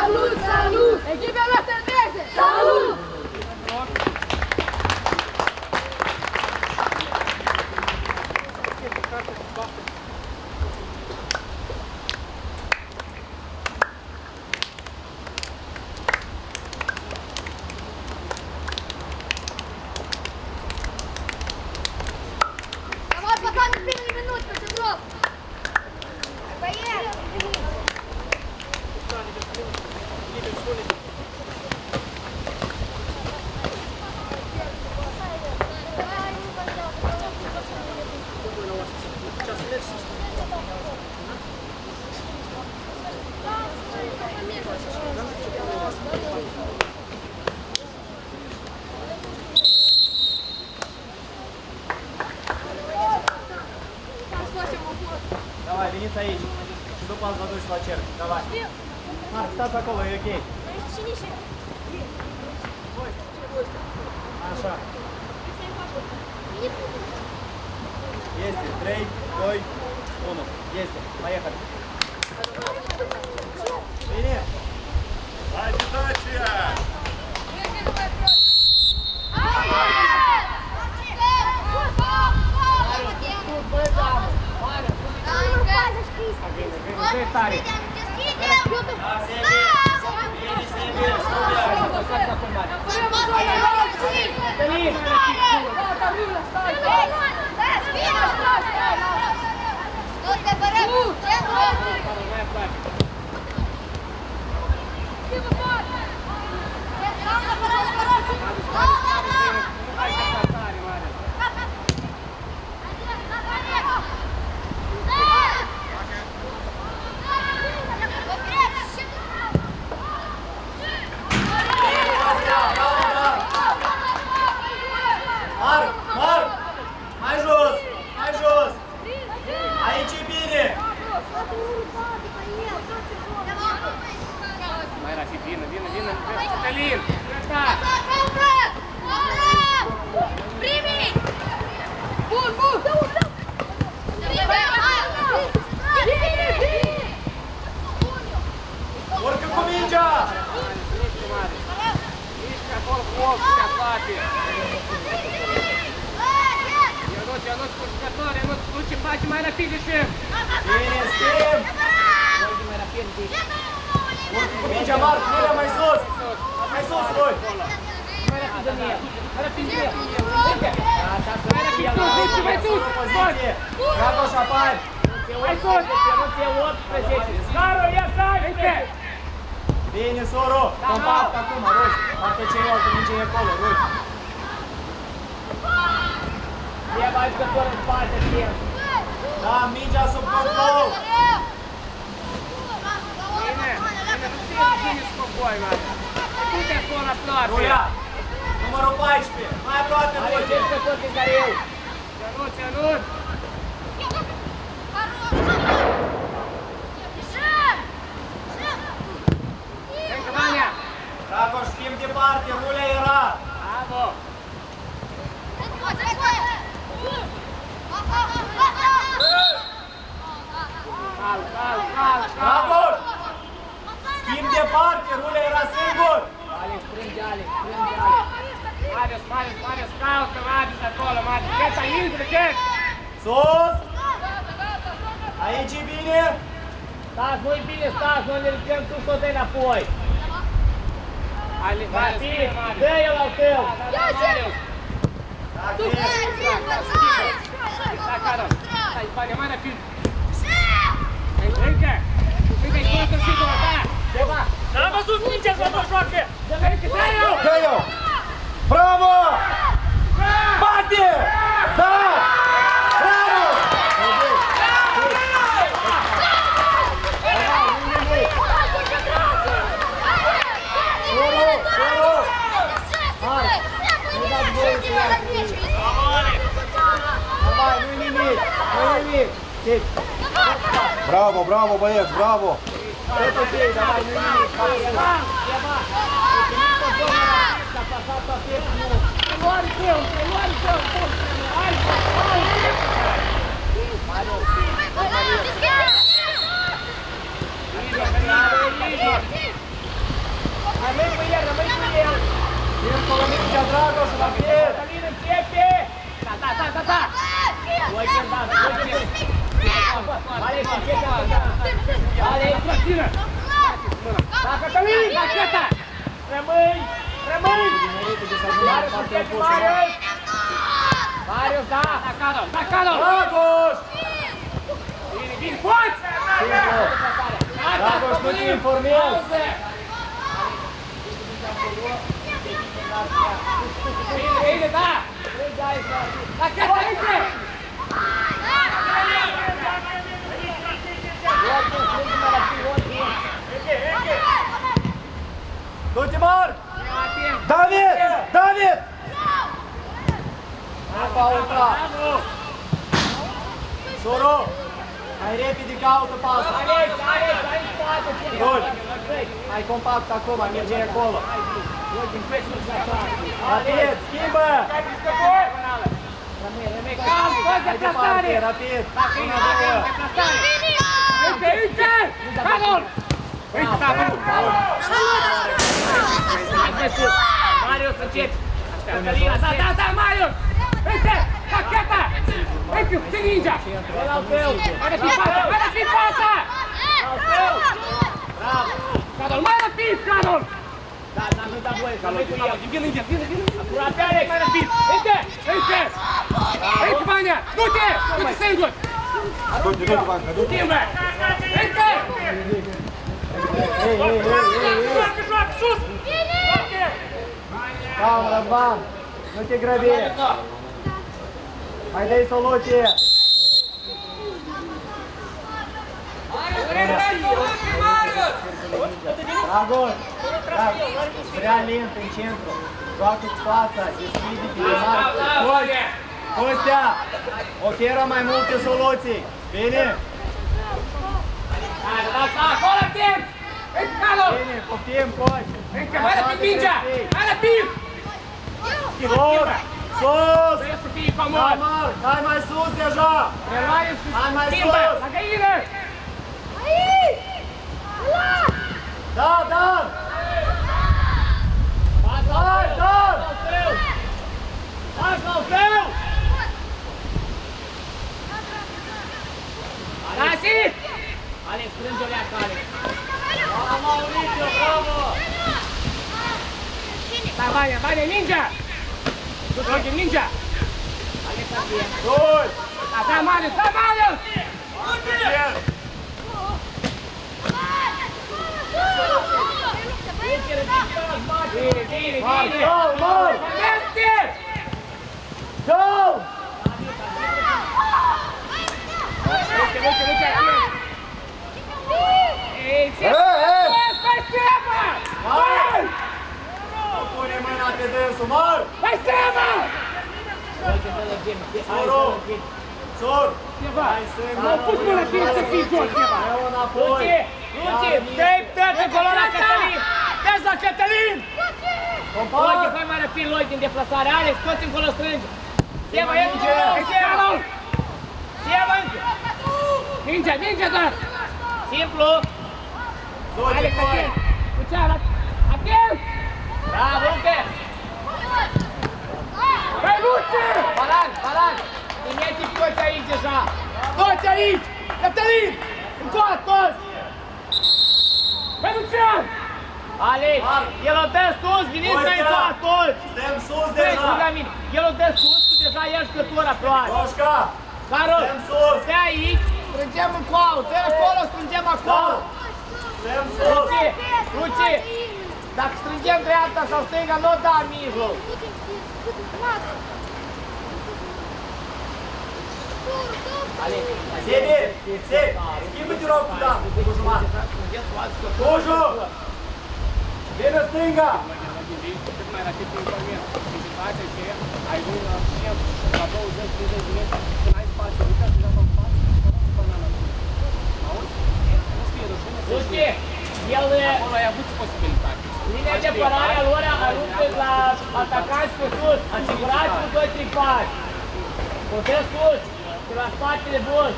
Salut, salut! Echipa noastră trece! Salut! Давай, пока не первый минут, Петро! Поехали! Давай, veniți aici. Și după ați vă duci la cerc. Давай. Marc, stați acolo, e ok. Așa. Este. 3, 2, 1. Este. Поехали. Bine. Agitația! Bine tare. Marc, Marc! Mai jos! Mai jos! Aici e bine! Mai Rafi, vină, vină, vină! Cătălin! Gata! Primi! Bun, bun! Urcă cu mingea! Mișcă acolo cu ochi, te aplate! Ionuț, cu jucători, Ionuț, tu ce faci mai rapid și... Bine, schimb! Mergi mai rapid, deci... Urcă cu mingea, Marc, Nilea mai sus! Mai sus, voi! Mai rapid în el! Mai rapid în el! Mai rapid sus, deci mai sus! Poziție! Dragoș, apari! Mai sus! Ionuț e 18! Scară, ia 16! Bine, Soro! Compact acum, ruși! Parcă ceilalți minge e acolo, ruși! E mai jucători în spate, timp! Da, mingea sub control! Bine! Bine, nu știu bine spocoi, mă! Du-te acolo aproape! Ruia! Numărul 14! Mai aproape, Are voi! ce jucători din care eu! Ionuț, Ionuț! Încă, Vania! Dragoș, schimb departe, Rulea era! Bravo! Cal, cal, cal, cal! Dragoș! Schimb departe, Rulea era singur! Alex, prinde Alex, prinde Alex! Marius, Marius, Marius, caută Marius acolo, Marius! Gheța, intră, gheț! Sus! Aici e bine? Stați, nu-i bine, stați, noi ne ridicăm sus, o dai înapoi! Alex, Marius, dă el al tău! Marius! Dacă Stai, Carol! Stai, Vania, mai rapid! Încă! Încă-i spune sfârșitul, da! Ceva! N-am văzut nici el să joacă! Încă, dă-i-o! Dă-i-o! Bravo! Bate! Da! Bravo! Давай, nu-i nimic! Nu-i nimic! Bravo, bravo, băieți, bravo! Tot ok, давай, nu-i nimic! Alex, începe așa. Alex, ține! Da, Cătălin, Cătălin! Rămâi! Marius, începe, Marius! Marius, da! Tacado! Dragoș! Bine, poți! Dragoș, nu te informezi! Bine, da! Da, Cătălin! Du-te, Marc! David! David! Nu faulta! Soro! Mai repede caută pasă! Alex, aici poate! Gol! Mai compact acum, merge acolo! Rapid, schimbă! Rămâi, calm, toți de plasare! Rapid! Una, două! Uite! Cadon! Uite, Cadon! Hai pe sus! Marius, începi! Cătălina, da, Marius! Uite! Pacheta! Uite, țin mingea! Ăla al tău! Mai rapid pasa! Al tău! Cadon, mai rapid, Cadon! Da, nu da voie, că lui cu el! Vine! Acurat, Alex! Mai rapid! Uite! Uite, Vania! Du-te! Du-te singur! Du-te, Vanca, du-te! Timbre! Uite! Joacă sus! Calm, Răzvan! Nu te grăbi! Mai dai soluție! Dragoș! Prea lent în centru! Joacă-ți fața! Deschide-te! Costea! Oferă mai multe soluții! Bine? Acolo timp! Uite, Carlo! Bine, poftim, coci! Încă, mai rapid mingea! Mai rapid! Sus! Sus! Trebuie să fii comod! Hai, Marc! Hai mai sus deja! Hai mai sus! La găină! Da, Dan! Hai, Dan! Hai, al tău! Rasit! Alex, strânge-o leacă, Alex! Bravo, Mauricio, bravo! Da, Vania, ninja! Du-te, ninja! Alex, abia! Doi! Da, Marius! Bine! Bine! Marc, gol, gol! Este! Gol! Uite aquí! Ei, ce Stai seama! Hai! Pune mâna pe dânsul, Marc! Stai seama! Soro! Sor! Hai Am pus mâna tine să fii jos, ceva! Dă înapoi! Dă-i acolo la Cătălin! Dă-ți la Cătălin! Compar! Logi, fai mai rapid, Logi, din deplasare. Alex, toți încolo strânge! Seba, e Minge! Seba, încă! Minge doar! Simplu! Zote, Alex, coi! atent! Cu cealaltă! Atent! Bravo, încă! Băi, Luce! Balan! Imediat toți aici deja! Toți aici! Cătălin! Încoa, toți! Băi, Lucian! Alex, el o dă sus, veniți mai încoa, toți! Stăm sus Vezi, deja! lângă mine! El o dă sus, tu deja ia jucătura ploare! Roșca! Carol, Stăm sus! stai aici, strângem în coau, dă acolo, strângem acolo! Stăm sus! Luci, dacă strângem dreapta sau stânga, nu o da în mijloc! Sebi! Schimbă-te rog cu Dan, cu jumătate! Cuju! Vine stânga! Mai rapid te informez. Situația că ai venit la centru la 20-30 de metri, când ai spațiu, uite, deja v-am față, până la sus. Auzi? Nu-ți fie rușine să știi. El... Acolo ai avut posibilitate. Linia de apărare a lor a rupt la atacanți pe sus. Asigurați-vă doi tripari. Puteți sus, de la spatele bun.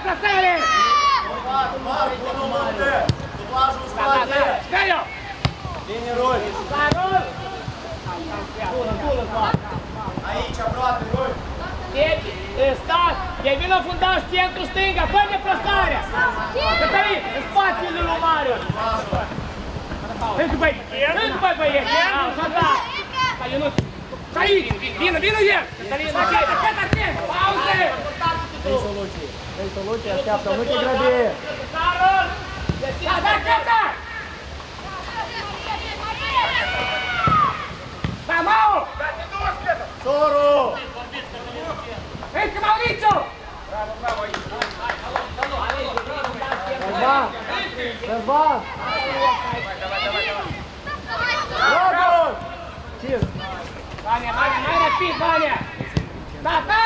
deplasare! Marc, 1 minute! Dublajul în spate! Stelio! Bine, Rul! Rul! Aici, aproape, Rul! Stas! E vină fundaș centru stânga, fă deplasarea! Cătălin, în spatele lui Marius! Încă băi! Încă băi băieți! Hai, Ionuț! Hai! Vină, vină el! Cătălin, atent! Pauze! Trei soluții! Trei soluții, așteaptă, nu te grăbi! Carol! Da, gata! Da, Mau! Soru! Încă Maurițiu! Răzvan! Răzvan! Dragul! Tir! Vania, mai rapid, Vania! Da, da!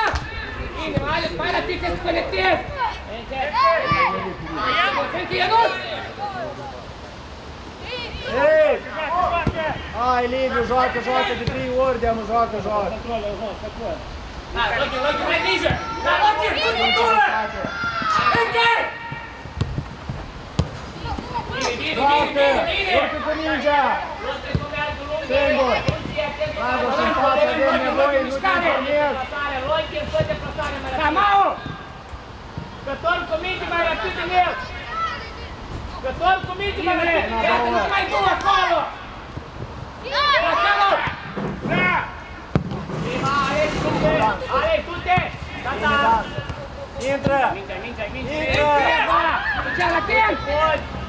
Bine, mai rapid să-ți conectezi! Încă Ionuț! Ei! Hai, Liviu, joacă, joacă, de 3 ori de-am joacă, joacă! Da, Rogi, mai grijă! Da, Rogi, tură! Încă! Joacă! Urcă cu mingea! Singur! Dragoș, în față, avem nevoie, nu te informezi! Da, Mau! Că torn cu minge mai rapid în el! Că torn cu minge mai rapid! Iată, nu mai du acolo! Acolo! Da! Alex, du-te! Gata! Intră! Minge! Intră! Lucian, atent!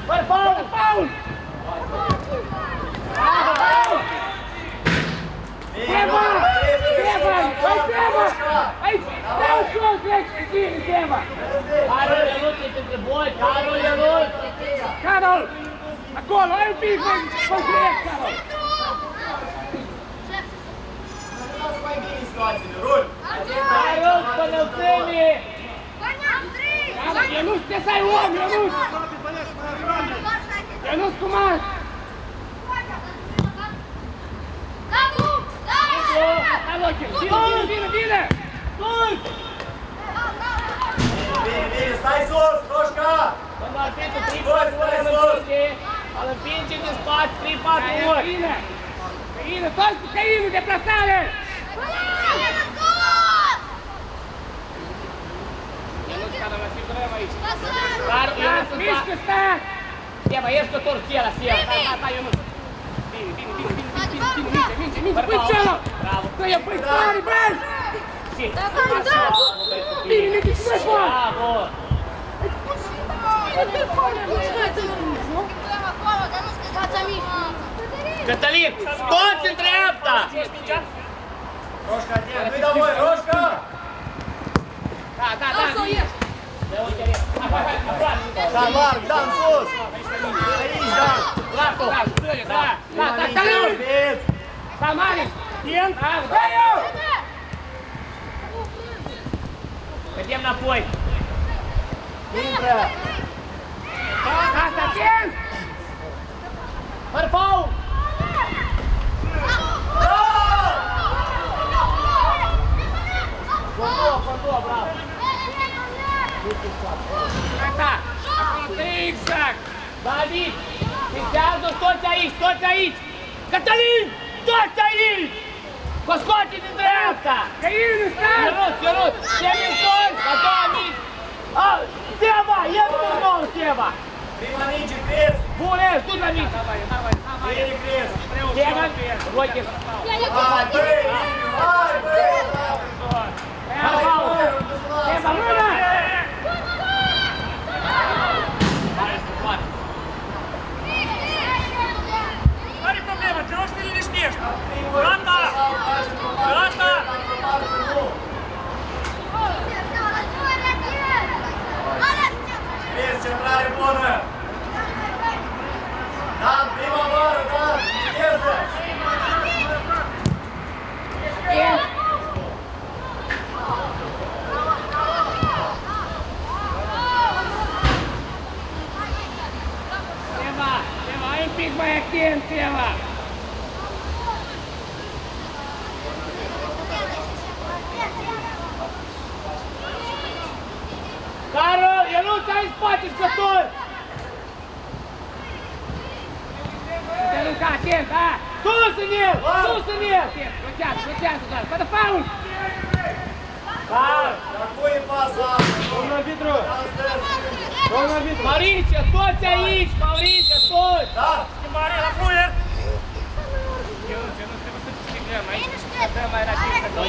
Fără faul! Treba! Aici! Dau jos, vezi, Treba! Carol, Ionuț, ești între voi! Carol! Acolo, ai un pic, concret, Carol! Să mai bine situațiile, Rul! Carol, pânălțenii! Ionuț, trebuie să ai om, Ionuț! Ionuț, cum ai? Bine! Sus! Bine, stai sus, Roșca! Îl împinge din spate 3-4 ori! Bine, toți cu căinul, deplasare! Ionuț, care mă asigurăm aici! Ionuț, mișcă, stai! Seba, ești că torci ăla, Seba! Da, Ionuț! Minge, păi ce-ala! Bravo! Păi tare, băi! Bine, minge, ce mai fac? Bravo! Cătălin, toți în dreapta! Roșca, nu-i dau voi, Roșca! Da! Da, Marc, da, în sus! Aici, da! Da, Cătălin! Da, Marius! Da, eu! Vedem înapoi! Intră! Asta, atent! Fără faul! Fondua, bravo! Gata! Exact! David! Fixează toți aici! Cătălin! Toți aici! Scoate din dreapta! Căinul, stai! Ionuț! Iemin toți! La 2 mici! Seba! Ia-mi din nou, Seba! Prima minge, Cris! Bun, ești, du-te la mici! Bine, Cris! Seba! Roche! Hai, băi! Hai, băi! Ia, Paul! Seba, mână! Care-i problema? Te rog să te liniștești! Gata! Cris, centrare bună! Da, prima bară, da! Iesă! toți jucători! Te lângă, atent, da! Sus în el! Sus în el! Blochează doar, fă de faul! Faul! Какой пас, ладно? Domnul arbitru! Остается. Domnul arbitru! Mauricio, toți aici! Mauricio, toți! Да. Schimbare la fluier! Eu nu trebuie să câștigăm aici, să dăm mai rapid, să dăm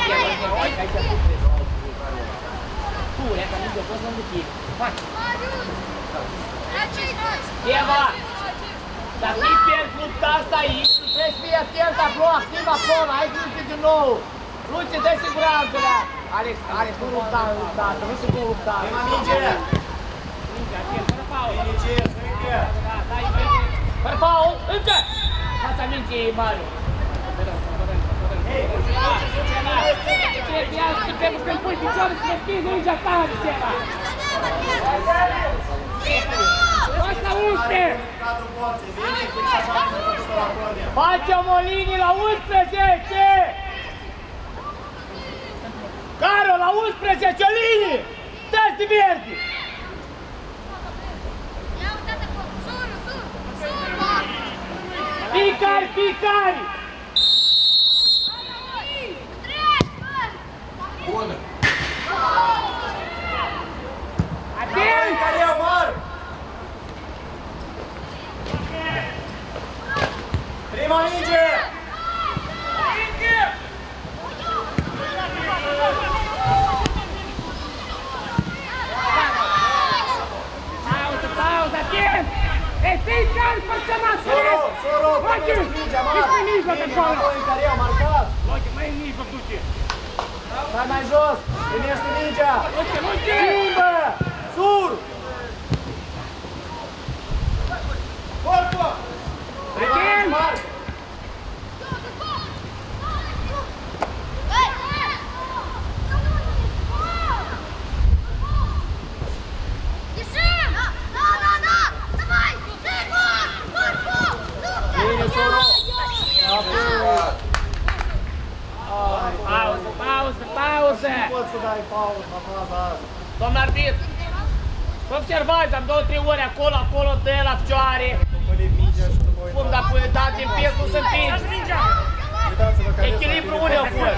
Pure, că nici o poți să-mi duc. Hai! Marius! Eva! Dar nu-i pierd lupta asta aici, tu trebuie să fii atent acolo, activ acolo, aici Luce din nou! Luce, dă siguranță la! Alex, nu lupta, nu se pot lupta! Prima minge. Minge, frânge. Fără faul, încă! Fața mingii, Mario! Trebuie să-mi pui piciorul să respingi mingea ta, Seba! Poți la 11! Cadrul porții. Bine, fix așa cum a făcut la corner. Facem o linie la 11! Caro, la 11, o linie! Dați diverti! Ia uitați acolo! Sur! Picari, picari! Bună. Atent! Care e mor? Prima minge. Pauză, atent! Ei, fiecare face masă! Soro, Roche! mingea, Ești în mijloc acolo! Înapoi în care marcat. Roche, mai în mijloc, du-te! Stai mai jos. Primește mingea. Roche! Schimbă. Sur. Corpo. Prima minge, Marc. Bine, Soro. Pauză! Nu poți să dai faul la faza asta. Domn arbitru, observați, am 2-3 ori acolo, dă la picioare. După mingea și după Cum, dar pune dat din pies, nu se împinge. Uitați-vă care Echilibru unde a fost?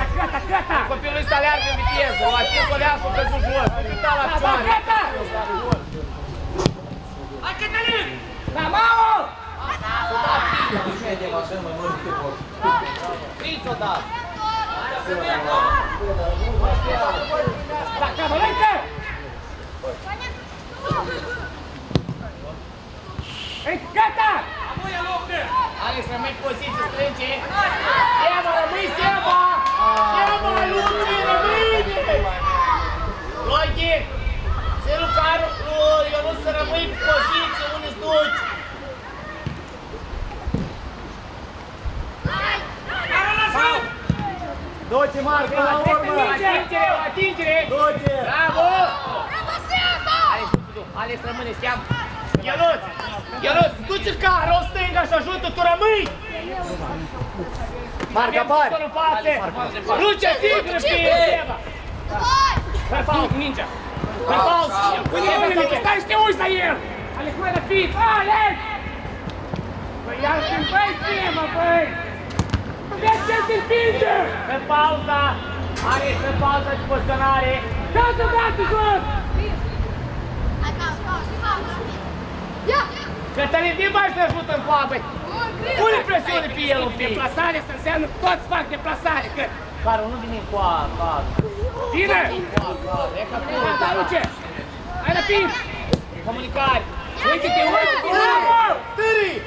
Gata! Copilul ăsta aleargă în viteză, o atins o leasă pe sus jos, uita la picioare. Hai, Cătălin! Da, Mao! Friți odată. Da, Cavalencă! Ei, gata! Alex, rămâi în poziție strânge. Seba, rămâi, Seba! Seba, Luci, rămâi! Roche, se Lucaru, eu nu să rămâi în poziție, unde-ți duci? Du-te, Marc, la urmă! Atingere! Du-te! Bravo! Alex, rămâne, steam! Ionuț, duci în cară, o stânga și ajută, tu rămâi! Marc, apari! În față! Luce, sigură pe Seba! Fără faul, mingea! Fără faul! Stai și te uiți la el! Alex, mai rapid! Alex! Băi, ia să-mi băi, Seba, băi! Vezi ce te împinge! Pe pauza! Alex, pe pauza de poziționare! Dați-o dată jos! Cătălin, din bași te ajută în poapă! Pune presiune pe el un pic! Deplasare asta înseamnă că toți fac deplasare, că... Care nu vine cu apa! Bine! E ca pe Da, Luce! Hai rapid! comunicare! Uite-te, bravo! Târii!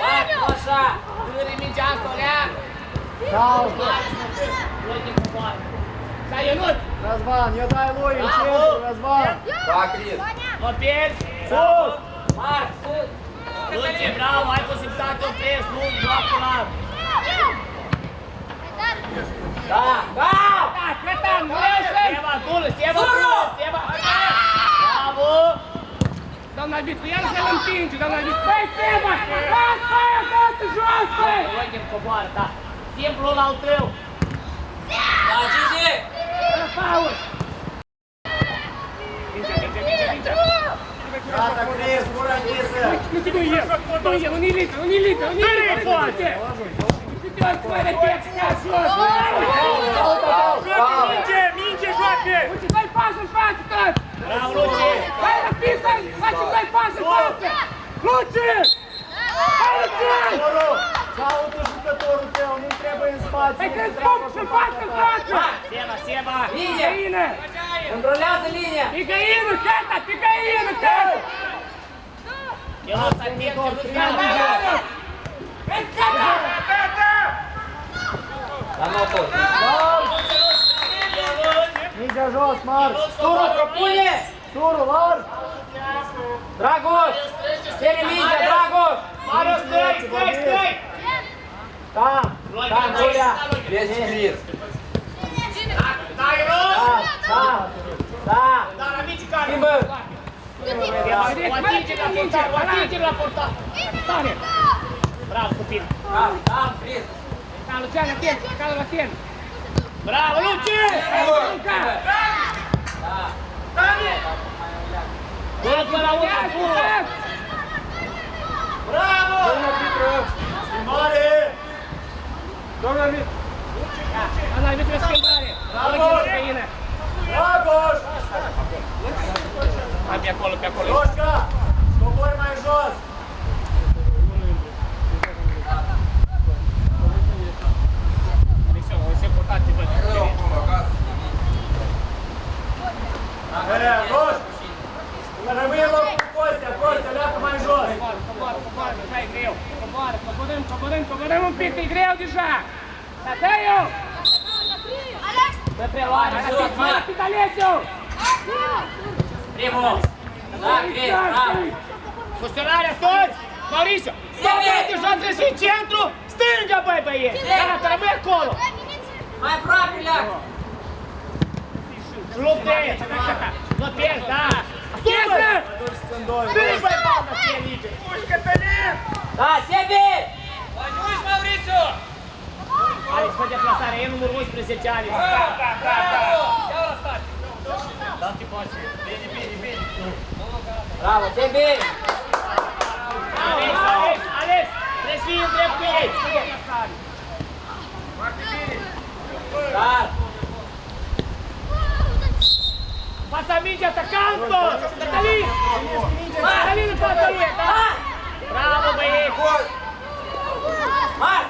Așa! Târii mingea asta, o leagă! Caută! Uite cum poate! Să Ionuț! Răzvan, eu dai lui în centru, Răzvan! Da, Cris. Mă pierzi! Sus! Marc, sus! Luce, bravo, ai posibilitate, oprești, nu doar cu larg! Da! Da! Da, Cretan, nu iese! Seba, dulă, Seba, dulă, Seba! Bravo! Doamna arbitru, iar să-l împinge, doamna arbitru! Băi, Seba! Lasă aia, dă-te jos, băi! Uite, coboară, da! Simplu la al tău! Da, Gigi! Fără faul! Minge! Gata, Cris, bun minge, unii lipe, unii lipe, unii lipe, uite! Uite-o, mai repeți, ca jos! Joacă minge, minge, joacă! Uite, dai pas în față, tot! Bravo, Luci! Hai, răpisă, facem dai pas în față! Luci! Hai, Luci! Suru, caută jucătorul tău, nu trebuie în spațiu. Hai, că-ți pop și față în față! Seba, Seba! Pigaină! Controlează linia! Pigaină, Teta, pigaină, Teta! Eu nu s-a atent, eu nu s-a Vei, Teta! La motor! Mingea jos, Marc. Suru, propune! Suru, larg. Dragoș! Ține mingea, Dragoș! Mario, stai, stai, stai! Da, da, Giulia. Vezi scris! Dai rost! Da, da. Dar amici care... Schimbă! O atinge la portar, o atinge la portar! Tare! Bravo, copil! Da, scris! Da, Lucian, atent, calul atent! Bravo, Luci! Luca! Bună până la urmă! Bravo! Schimbare. Domnul arbitru. Ana, arbitru, schimbare! Dragoș! Dragoș! Hai pe acolo, pe acolo! Roșca, cobori mai jos. Misiune, o să importante, văd. Roș! Rămâne loc cu Costea, Costea, leapă mai jos. Coboară, coboară, așa e greu! Coboară, coborâm, coborâm, coborâm un pic, e greu deja! Da, dă-i-o! Dă preluare, sus, mă! Rapid, Alesiu! Primul! Da, Cris, bravo! Funcționarea toți! Mauricio! Băi, deja trebuie să-i centru! Stânga, băi, băieți! Gata, rămâi acolo! Mai aproape, leacă! Lupte! Nu pierzi, da! Sumă! Stângi, băi, doamna, ție lice! Pușcă pe limb! Da, Sebi! Ajungi, Mauricio! Alex, fă deplasare, e numărul 11, Alex! Ia-o la start! Da-te pace! Bine, bine, bine! Bravo, Sebi! Alex, Alex, Alex! Trebuie să fii în drept cu ei! Da! Fața minge, atacanto! Cătălin! Cătălin în fața lui, da? Bravo, băieți! Marc!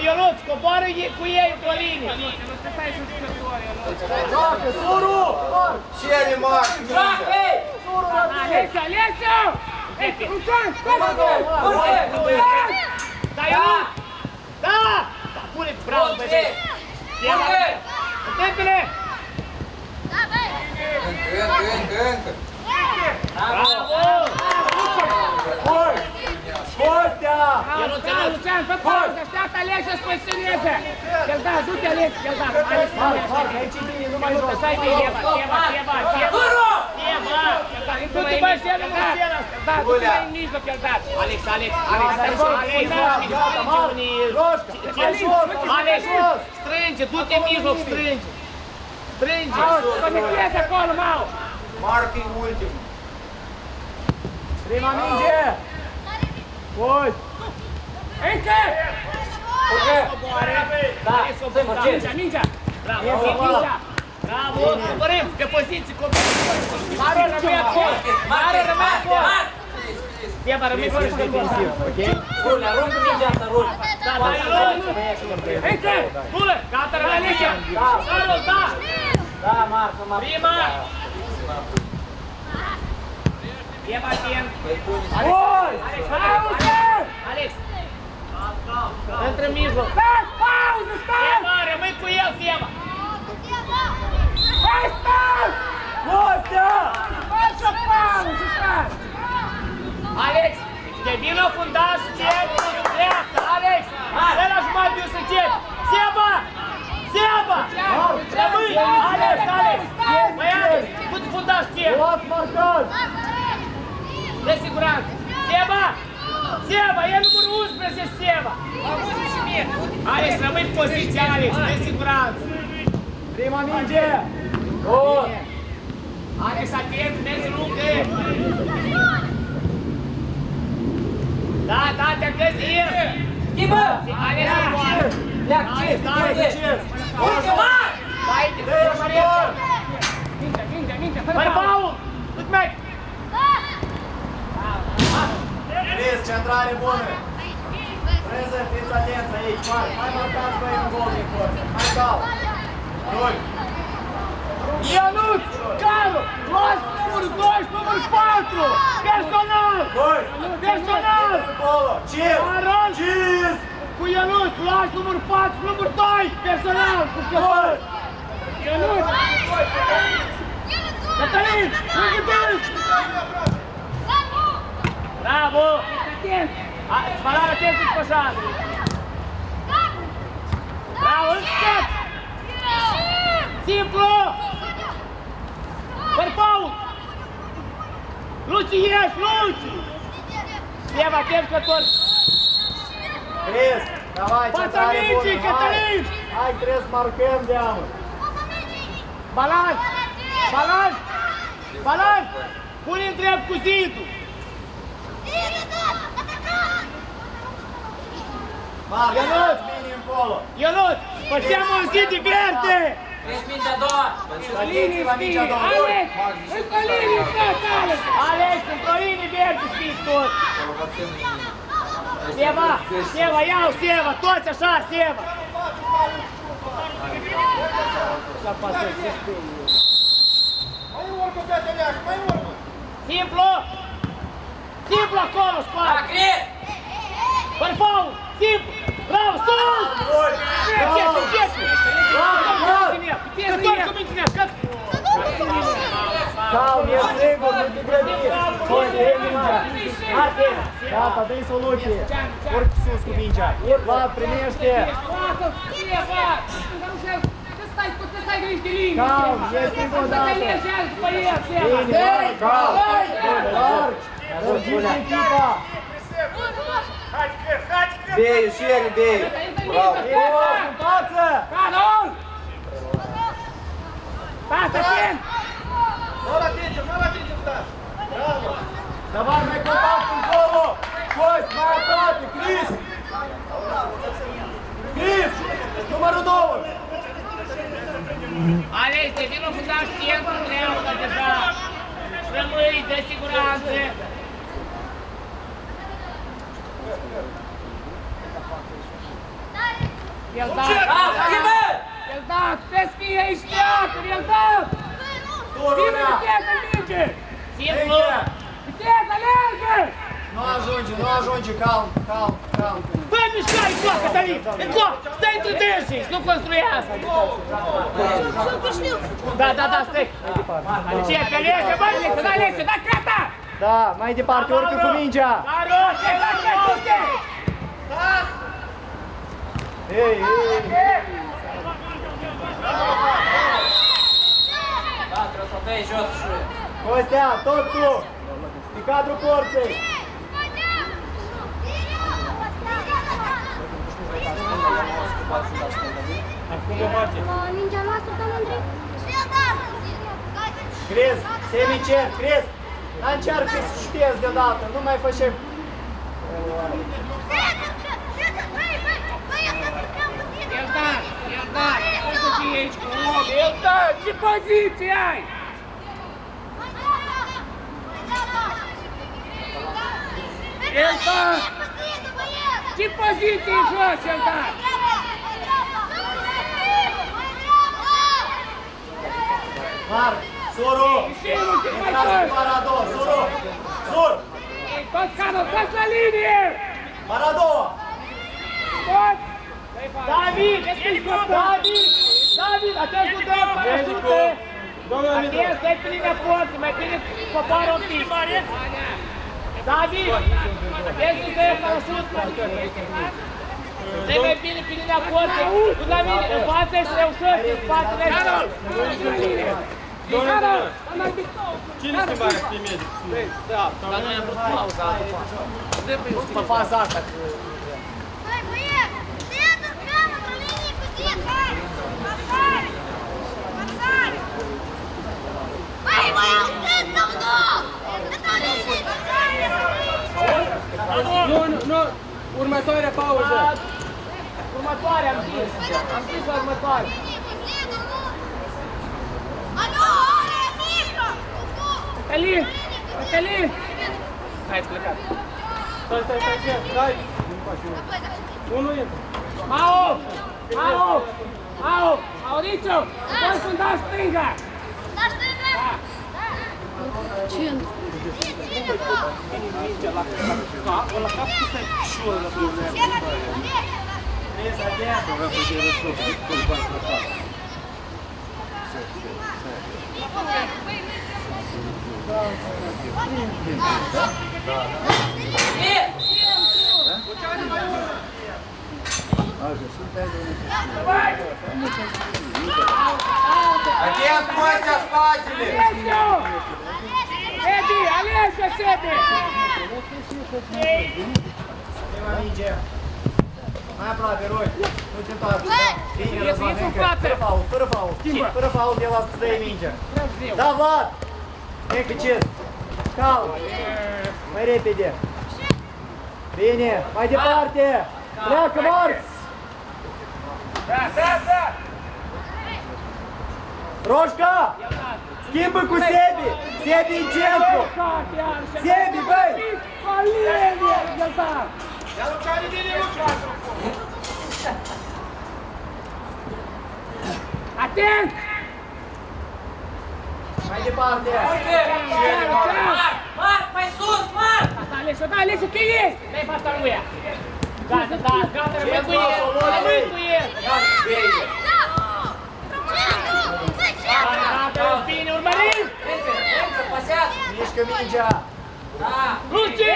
Ionuț, coboară cu ei într-o linie! Joacă, Suru! Cere, Marc! Joacă! Alesiu, Alesiu! Lucian, scoate-o! Da, Ionuț! Da! Da, pune-ți bravo, băieți! Atentele! Bravo! Hai! Costea! Lucian, fă pauză, așteaptă Alesiu să poziționeze! El da, du-te Alesiu, el da! Marc, Marc, aici e bine, nu mai jos. Stai bine, Seba! Du-te mai în mijloc, da, du-te mai în mijloc, el da! Alex, Alex, Gata, Marc! Roșca, mai jos, Alex, mai jos! strânge, du-te în mijloc, strânge! Strânge! Conectezi acolo, Mau! Marc e ultim! Prima minge! Cost! Încă! Da, Mingea, mingea! Bravo, Mingea! bravo! Coborâm, pe poziții, coborâm! Maro, rămâi acolo! Maro, rămâi acolo! Seba, rămâi acolo! Rule, aruncă mingea asta, rule! Da, da, Ionuț! Încă! Bule, gata, rămâi Alessia! Salut, da! Da, Marc, nu m-a... Prima! Seba, atent! Alex, Alex! Între mijloc! Stai, pauză, stai! Seba, rămâi cu el, Seba! Stai, stai! Costea! Faci o pauză, stai! Alex, devine o fundaș, centru, dreapta, Alex! Dă la jumătate de un săget! Seba! Seba! Rămâi! Alex, Alex! Băi, Alex, du-te fundaș, Seba! Luat marcat! De siguranță! Seba! Seba, e numărul 11, Seba! Alex, rămâi în poziție, Alex, de siguranță! Prima minge! Bun! Alex, atent, mergi lungă! Da, te încălzim! Schimbă! Ales să moară! Pleacă, ce? Uite, mă! Stai, te urmărește! Minge, Fără faul! Nu-ți mai... Cris, centrare bună! Freză, fiți atenți aici, mai marcați băi un gol din corp. Mai cal! Doi! Ionuț! Caru! Luați numărul 2 numărul 4! Personal! Doi! Personal! Acolo! Cins! Aron! Cins! Cu Ionuț! Luați numărul 4 numărul 2! Personal! Cu Cătălin! Ionuț! Cătălin! Pregătiți! Bravo! Spalare atenție cu pășat! Bravo! Încet! Simplu! Fără faul! Luci, ieși! Luci! Слева, atent că tot! Cris! Давай, Fața centrare mingii, bună! Cătălin! Hai, trebuie să marcăm de amă! Balans! Balans! Balans! Pune-i drept cu zidul! Marc, Ionuț! mini încolo! Ionuț! Făceam un zid diverte! Ești mingea a doua! Atenție la mingea a doua! Doi! Încă linii, frate, Alex! Alex, într-o linie verde știți tot! Seva! Seva, iau, Seva! Toți așa, Seva! Simplu! Simplu acolo, Da, spate! Cris! Fără faul! Simplu! Bravo, sus! Încet! Că tot cu minținea! Calm, e sigur, nu te grăbi! Hai, dă mingea! Gata, dă-i soluție! Urcă sus cu mingea! Vlad, primește! Ты сtai грeci de linie! Calm, e sigur Să te dată! legează pe el, Seva! Bine, calm! Larg! Lărgiți echipa! Beijo, chega, beijo. Bravo. Ionuț, în față! Carol! Passa, Ken! Давай, mai contact încolo! Cost, mai aproape! Cris! Cris! Numărul 2! Alex, devină fundaș centru, leapă deja! Rămâi, dă siguranță! El da! Schimbă! El da! Trebuie să fie aici teatru! El da! Vine viteză în minge! Simplu! Viteză, alergă! Nu ajunge, nu ajunge, calm, calm, calm. Fă mișcare, încoa, Cătălin! Încoa! Stai între dânsii, nu construiască! Da, stai! Ce, pe Alessia, bă, Alessia, da, crata! Da, mai departe, urcă cu mingea! Carol, ce faci? Ei! Da, trebuie să o dai jos și... Costea, tot tu! În cadrul porței! Mingea noastră, domnul Andrei? Cris, semicer, Cris! Încearcă să știezi deodată, nu mai facem... El da! Trebuie să fie aici cu om! El da! Ce poziție ai? El da! Ce poziție jos, el da? Marc, Suru! Ieșim, ce mai Intrați faci? cu Maradou, Suru! Sur! Tot Carol, dați la linie! Maradou! Tot! David, atent cu dreapta, ajută! Atent, stai pe linia porții, mai bine coboară un pic! David, atent cu dreapta, ajută! Stai mai bine pe linia porții, tu la mine, în față și reușești, în spate, Carol! Carol! Cine schimbarea pe medic? Da. Dar noi am vrut pauza. Pe faza asta. Hai, băiet! Țetă, treabă, pe linie cu țet, hai! Pasare! Pasare! Băi, băiat, țet sau nu? Pe linie, pasare! următoarea pauză. Următoare am zis. Am zis la următoare. Cătălin! Cătălin! Hai, plecat. Stai, ce? Stai! Unul intră. Mau! Mau! Mau! Mauricio! Poți să-mi dau stânga! Da, stânga! Mingea la cap, ăla cap cu stai șură la Dumnezeu. Atent, Костя, спатели! Alesio! Sebi! Alesio, Sebi! Prima minge. Mai aproape, Roy. Nu te întoarce. Bine, Ies Răzvan, în încă. față. Fără faul, fără faul. Fără faul de la stăi mingea. Răzviu! Da, Vlad! Încă cest. Calm. Mai repede. Bine, mai departe. Pleacă, Marc! Da! Roșca! Schimbă cu Sebi! Sebi în centru! Sebi, băi! Valenie! Găltar! Atent! Mai departe! Marc, mai sus, Marc! Da, Alesio, da, Alesio, que e? Dai fața lui ea! Gata, rămâi cu el! Rămâi cu el! Gata, bine, urmărim! Încă, pasează! Mișcă mingea! Da! Luci!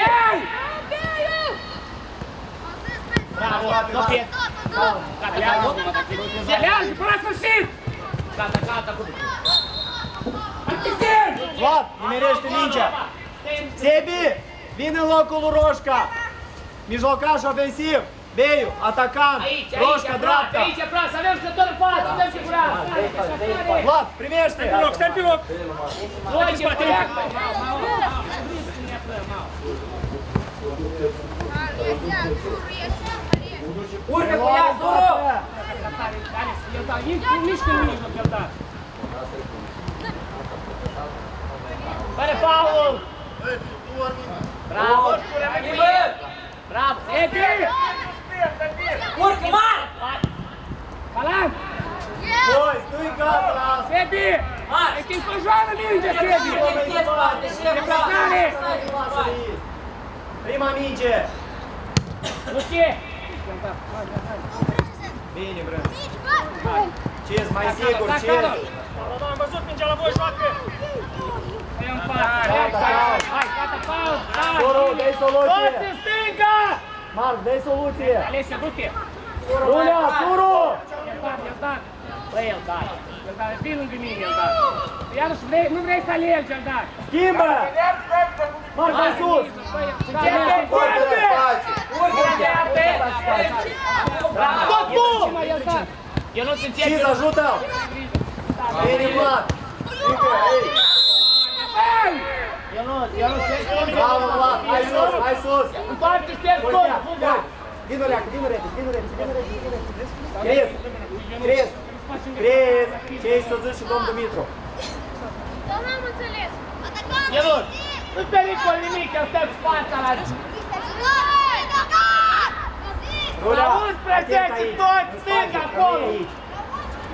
Bravo, nu pierd! Gata, leagă! Se leagă, până la sfârșit! Gata, Artistian! Vlad, nimerește mingea! Sebi, vine în locul lui Roșca! Mijlocaș ofensiv! Beiu, atacant! Roșca, dreapta! Aici, aproape, avem jucător în față, dăm siguranță! Vlad, primește! Stai pe loc! Luci, pleacă! Urcă cu ea, Zuru! Eu dau, nici când mijloc eu dau. Fără faul! Bravo! Bravo! Sebi! Urcă, Marc! Calan! Doi, stui gata! Sebi! Marc! Ai timp să joară minge, Sebi! Prima minge! Luci! Bine, brân! Cez, mai sigur, Cez! Am văzut mingea la voi, joacă! Hai în față! Hai, gata, pauză! Zuru, dă-i soluție! Toți în stânga! Marc, dă-i soluție! Alessia, du-te! Rulea, Zuru! El da! Băi, el da! El da, vii lângă mine, el da! Ianuș, nu vrei să alergi, el da! Schimbă! Marc, mai sus! Tot bun! Eu nu-ți înțeleg! Ciz, ajută-l! Bine, Vlad! Încă, ei! Eu nu știu! Bravo, Vlad! Hai sus, hai sus! Întoarce-te în gol! Costea, vino leacă, vino repede! Crezi! Crezi! Crezi! Ce-ai să zici și domn Dumitru? Dar n-am înțeles. Ionut, nu-ți pericol nimic, el stă cu fața la... Rulea! La 11, toți stânga acolo!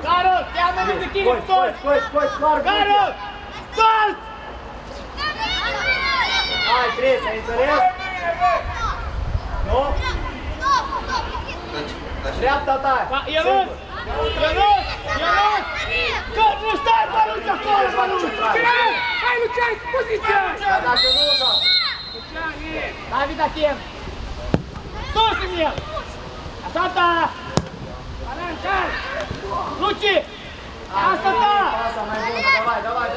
Carol, ia-mă de tine toți! Scoți, larg! Carol! Toți! Hai, Cris, ai înțeles? Nu? Dreapta ta! Ionut! Ionut! Ionut! Că nu stai, Mănuț, acolo, Mănuț! Hai, Lucian, poziția! Dar dacă nu, da! David, atent! Sus în el! Așa ta! Alan, car! Luci! Asta ta! Pasa mai bună, давай!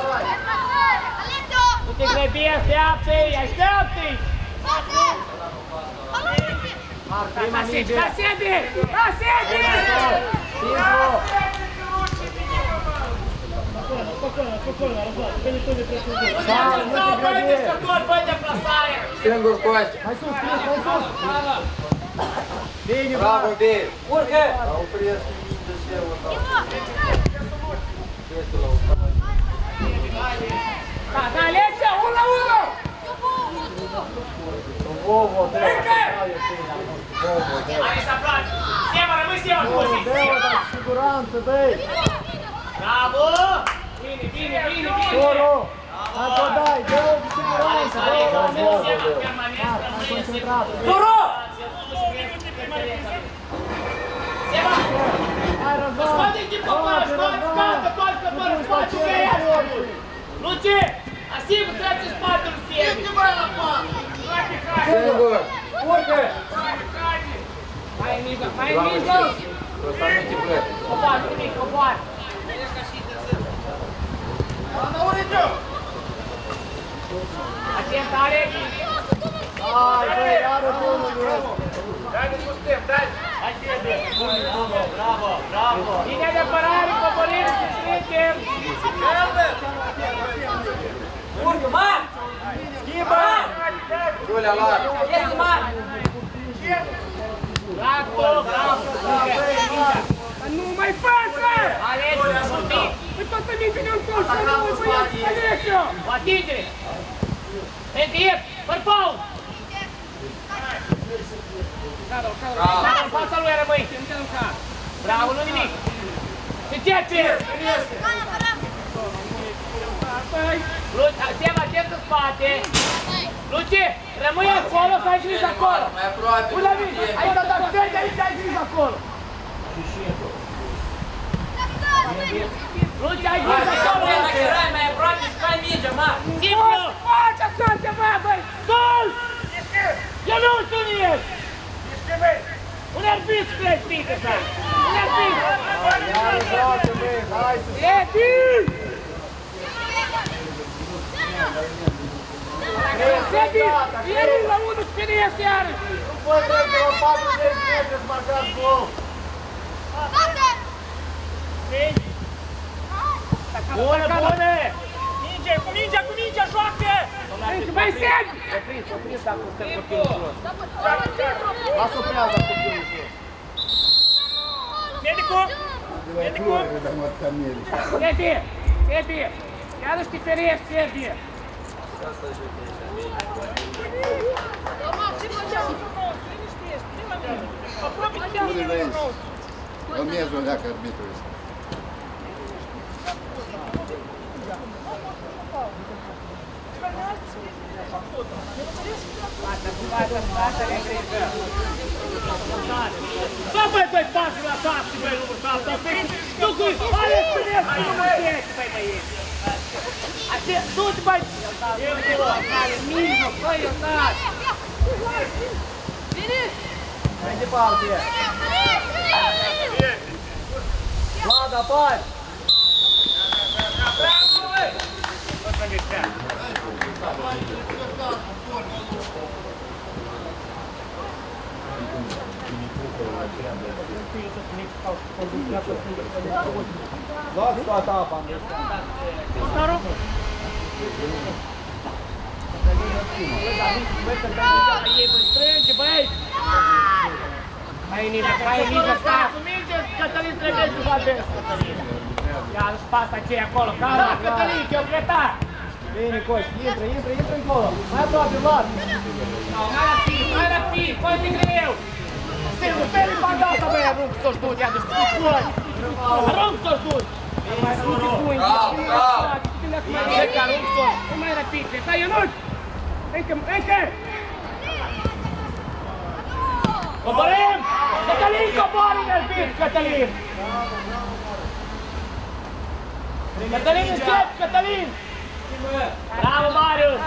Nu te grăbi, așteaptă-i, așteaptă-i! Marc, prima minge! Da, Sebi! Da, Sebi! Simplu! Spokojno, Răzvan, că nu te presuzi. Da, nu te grăbi! Singur Costi! Mai sus, Cris, mai sus! Bine, Bravo, Bey! Urcă! Oprește mingea și eu ăsta. Da, Alessia, 1-1! Vovo, Încă! Hai să aproape! Sema, rămâi Sema în poziție! Dă-o, dar cu siguranță, dă-i! Bravo! Bine, bine, bine, bine! Toro! Hai că dai, dă-o cu siguranță! Sema, permanent, rămâie Sema! Zuru! Sema! Hai, Răzvan! Scoate echipa pași, scoate, toată pără, scoate că e asta! Luce! Asigur, trece în spatele lui Semi! Singur! Urcă! Mai în mijloc, mai în mijloc! Ăsta nu te plăte. Coboară, nimic, coboară! Atent, Alex! Hai, băi, iară bunul el! Bravo, bravo! Linia de apărare, coborâre, se strângem! Urcă, Mar! Schimbă! Rulea larg. Este Mar! Bravo, bravo! Dar nu mai față! Alex, șutit! Păi toată mingea în colț, să nu băiați, Alessia! O atingere! Întiep, fără faul! Sara în fața lui rămâi! Bravo, nu nimic! Se începe! Sema, atent în spate! Luce, rămâi acolo, că ai grijă acolo! Mai aproape. Unde vii? Aici, dar vezi, aici ai grijă acolo! Luce, ai Hai, grijă acolo! dacă erai mai aproape, jucai mingea, Mar! Simplu! Faci așa ceva, băi! Sus! Eu nu știu unde ești! Un arbitru crezi, Pite, stai! Un arbitru! Iară joacă, băi, hai să... Edi! Edi! E 1-1, cine ești iară? Nu poți trece la 40 metri să marcați gol! Bună, bună! Cu mingea, joacă! Mai sedi! Opriți dacă stă copilul jos. Lasă-o prează copilul jos! Edi! Edi! Iarăși te ferești, Edi! Unde vezi? Îl miezul leacă arbitrul ăsta. Só băi, doi pași la șapte, băi, numărul șapte, nu cu... Alex, până să nu mă treci, băi, băi! Du-te, băi! Eu te rog, care mijloc, băi, eu taci! Mai departe! Vlad, apari! Luați toată apa, Strânge, băi! Mai în mijloc, sta! Cu minge, Cătălin trebuie să facă des, Cătălin! Ia-l și pasta aceea acolo, calma! Da, Cătălin, că eu plecat! Bine, Coști, intră încolo! Mai aproape, Vlad! Mai rapid, foarte greu! Sigur, pe-i bandata, băi, arunc să-și duci, ia, deci tu fugi! Arunc să-și duci! Mai rapid, pui! Bravo, bravo! Cred că arunc să-și... Mai rapid, stai, Ionuț! Încă! Coborâm! Cătălin, coboară în arbitru, Cătălin! Cătălin, încep, Cătălin! Bravo, Marius!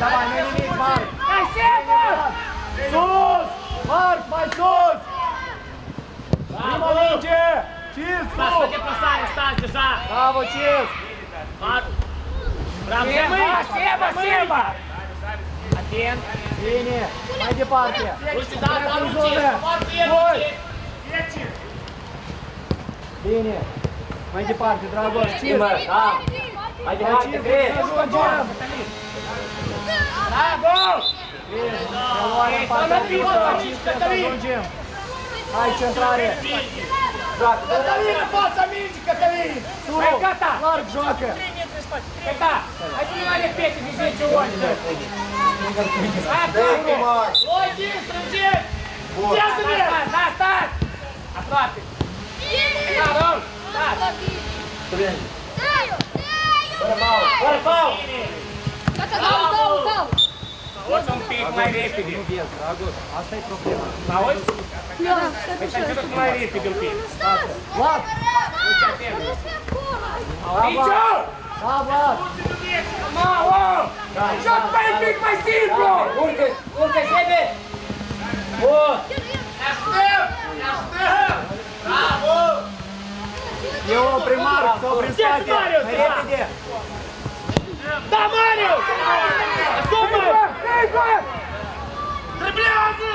Давай, nu-i nimic, Marc! Hai, Seba! Sus! Marc, mai sus! Prima minge! Cins, Stați tu! pe deplasare, stați deja! Bravo, Cins! Bravo, Seba! Atent! Bine! Mai departe! Luci, da, Luci! Foarte el, Luci! Bine! Mai departe, Dragoș! Cins! Mai departe, Cins, crezi! să ajungem! Bravo! Luăm în partea dreaptă, 5 să ajungem. Hai, centrare. Cătălin, în fața mingii, Cătălin! Hai, gata! Larg joacă. Gata! Hai să ne mai repete de 10 ori. Hai, acolo! Login, strângeți! Ia să merg! Da, stați! Aproape! Da, rol! Da! Fără faul! Gata, dau! Poți un pic mai repede. Asta e problema. Auzi? Da, stai Păi puțin. să duc mai repede un pic. Vlad! Nicio! Da, Vlad! Mau! Joc mai un pic mai simplu! Urcă, Sebe! Bun! Bravo! E o primar, sau prin spate. Mai repede. Da, Marius! Asumă! Driblează!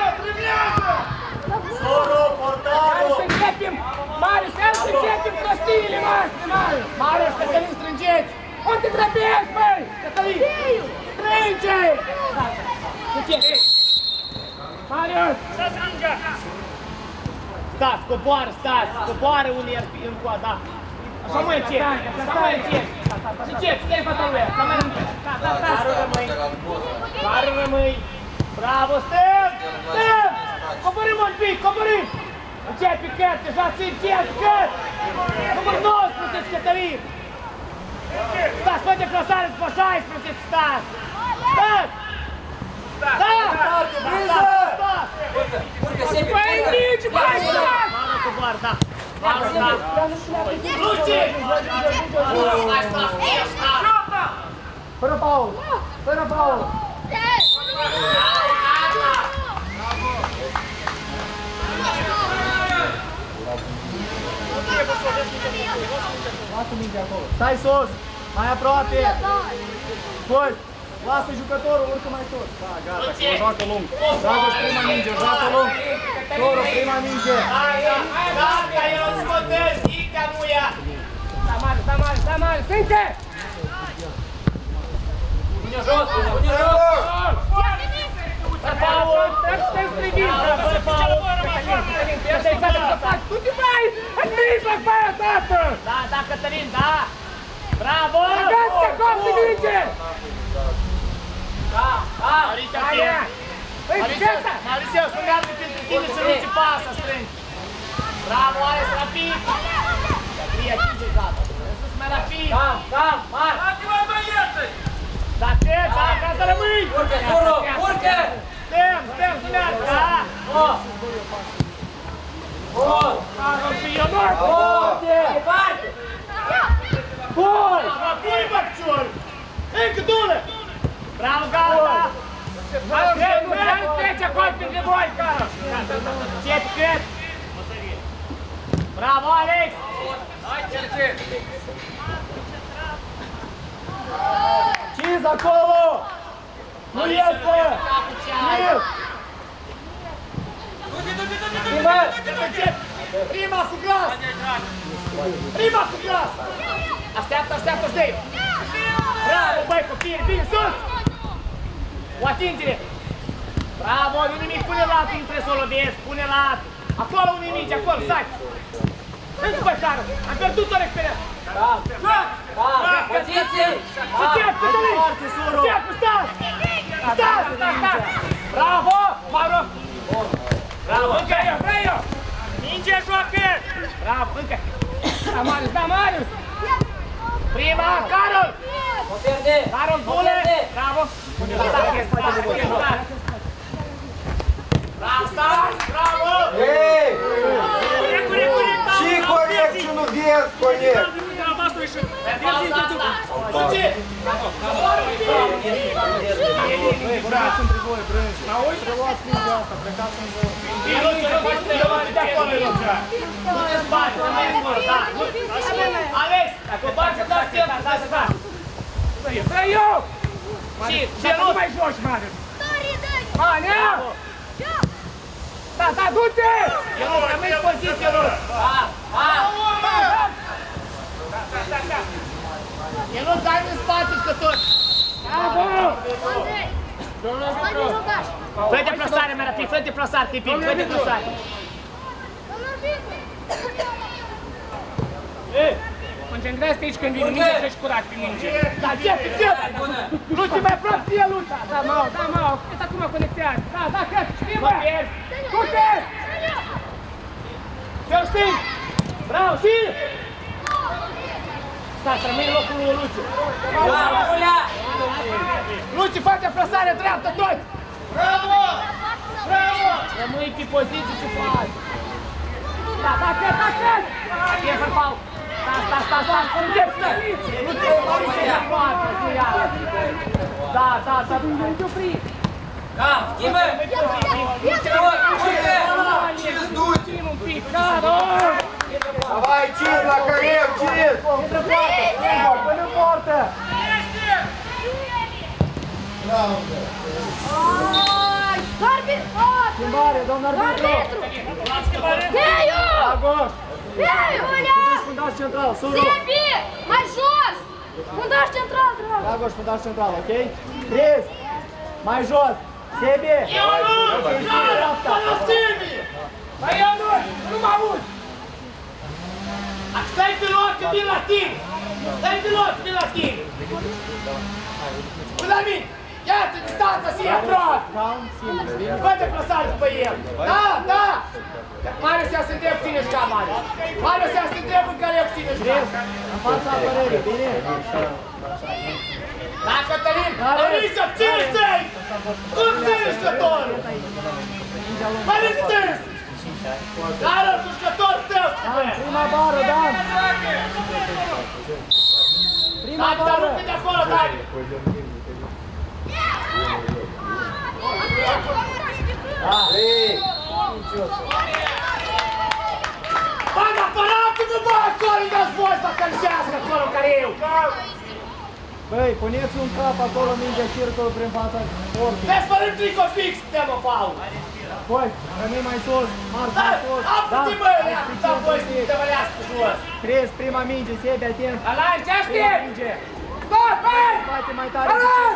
Soru, Hai portarul! să începem! Marius, hai să începem prostiile noastre, Marius! Marius, Cătălin, strângeți! Unde grăbești, băi? Cătălin! Strânge! Începe! Marius! Stați, coboară unii iar în coada. Așa mai încep, încep, stai fața lui, ca mai încep. Care rămâi? Bravo, stăm! Coborâm un pic, coborâm! Începe Căt, deja țin țin, Căt! Număr 19, Cătălin! Stați, fă deplasare după 16, stați! Stați! Da! Urcă, Sebe! Băi, nici, băi, stați! Manu coboară, da! Manu, da! Luci! Stai, stai! Fără Paul! Fără Paul! Lasă mingea acolo. Stai sus! Mai aproape! Cost! Lasă jucătorul, urcă mai sus. Da, gata, că o joacă lung. Dragoș, prima minge, o joacă lung. Soru, prima minge. Gata, eu scotez, Ica nu ia! Da, Marius, sânge! Pune jos, pune jos! Paul! Stai strivit! Fără Paul! Du-te, băi! În mijloc, băi, tată! Da, Cătălin, da! Bravo! Agați-te acolo de minge! Mauricio, Aia! Îi, gata! Mauricio, să meargă pentru tine să nu-ți pasă, strângi! Bravo, Alex, rapid! Ia, 5 gata! Sus mai rapid! Cam, Mar! Da, treci, gata, rămâi! Urcă, Suru, urcă! Stăm, să meargă, da! Bun! Și Ionor! Bun! Departe! Bun! Pui, băpcior! Încă dună! Bravo, gata! Nu trece acolo printre voi, cara! Cet, Căt! Bravo, Alex! Ciz acolo! Nu iese! Ciz! Prima cu glas! Prima cu glas! Așteaptă, Zdei! Bravo, băi, copii, bine, sus! O atingere! Bravo, nu nimic, pune la altul, nu trebuie să o lovesc, pune la altul! Acolo un nimic, acolo, stai! Încă, băi, Carol, am pierdut o experiență! Da, poziție! Încep, Cătălin! Încep, stați! Stați! Bravo, Mauro! Bravo, încă! Minge joacă! Bravo, încă! Da, Marius! Prima, Carol! O pierde! Carol, O bune! pierde! Bravo! Bravo, stați! Bravo! Ei! Și corecție nu vezi, conect! Vorbiți între voi, brânzi. Preluați mingea asta, plecați în zon. Alex, dacă o bagi să dați timp, dați să dați. Vrei eu! Și Nu mai joci, Marius! Manea! Da, du-te! Eu nu rămâi în poziție, nu. El nu dai în spate, jucători. Bravo! Fă deplasare mai rapid, fă deplasare, Tipin, fă deplasare. Concentrează-te aici când vine minge, treci curat pe minge. Da, ce? Luci, mai aproape ție, Luci! Da, mă, cât acum conectează. Da, cred, știi, bă! Du-te! Ce-o știi? Bravo, știi? Stai, să rămâi în locul lui Luci. Luci, fă deplasare dreaptă, tot! Bravo! Rămâi pe poziție ce faci. Da, cred! E fărfau. Stai, Luci, da. Da, schimbă! Давай, чиз на Карев, чиз! Până în poartă! Schimbare, domn arbitru! Dragoș! Fundaș central, sus! Sebi! Mai jos! Fundaș central, drag! Dragoș, fundaș central, ok? Chris! Mai jos! Sebi! Hai, Ionuț, nu mă auzi! Stai pe loc, că vin la tine! Stai pe loc, vin la tine! Călămin, ia-ți distanța să iei aproape! Fă deplasare după el! Da! Marius ia să întreb cine șca, Marius! Marius ia să întreb în care cine șca! În fața apărării, bine? Da, Cătălin! Alicia, cine stai? Cum ține jucătorul? Mai strâns! Dar cu jucătorul tău, spune! Prima bară, Dan! Prima Dani, dar rupe de acolo, Dani! Bă, dar apărați-vă, bă, acolo, dați voi să călcească acolo care eu! Băi, puneți un cap acolo, mingea circul prin fața porții. Vezi, fără trico fix, suntem în faul! Băi, rămâi mai sus, Marc mai sus. Apă-te, bă, da, voi să te vălească jos! Crezi, prima minge, Sebi, atent. Alan, ce Prima aștept? minge. Băi! Bate mai tare. Alan!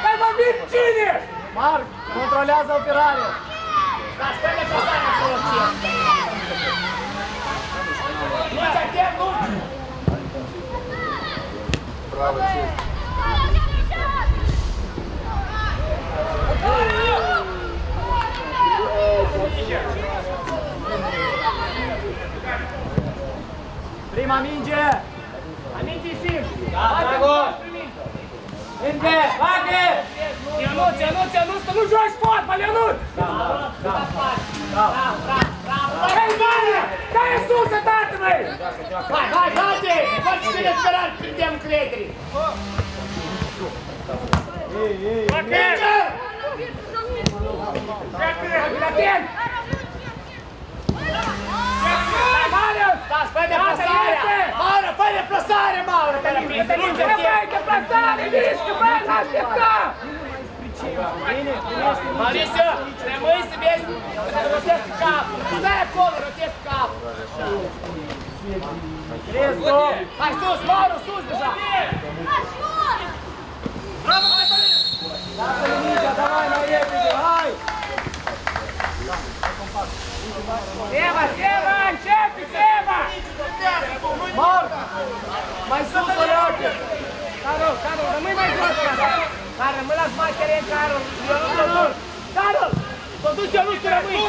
Ai vorbit cine? Marc, controlează operarea. Da, stai de pasare acolo, ce? Luci, atent, Luci! Bravo, чиз! Prima minge. Aminti sim! Da, Dragoș! Înde, bate! Ionuț, nu joci fotbal, Ionuț! Hei, Vane! Care sus, tată, măi! Hai, bate! Faci și de sperat, prindem încredere! Minge! Atent! Marius! Da, fă deplasarea! Mauro, fă deplasare, Mauro! Băi, deplasare, mișcă, băi, n-aștepta! Mauricio, rămâi să vezi, să rotezi capul! Stai acolo, rotezi capul! Hai sus, Mauro, sus deja! Bravo, Cătălin! Lasă-le mingea, давай, mai repede, hai! Seba, începe, Seba! Marc, mai sus o leacă! Carol, rămâi mai jos, Carol! Carol, rămâi la mai teren, Carol! Carol! Să duci eu, nu știu, rămâi!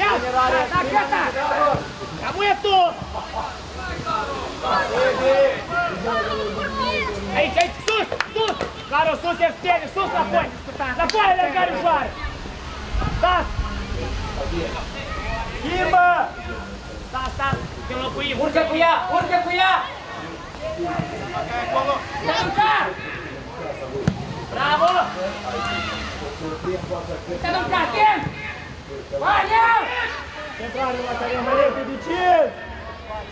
Ia! Da, gata! Rămâi tu! Aici, sus! Carol, sus, externe, sus, înapoi! Înapoi, alergare ușoară! Da! Schimbă! Da, te înlocuim! Urcă cu ea! Bravo! Te-a duncat, atent! Vania! Centrare la care mai repede, Ciz!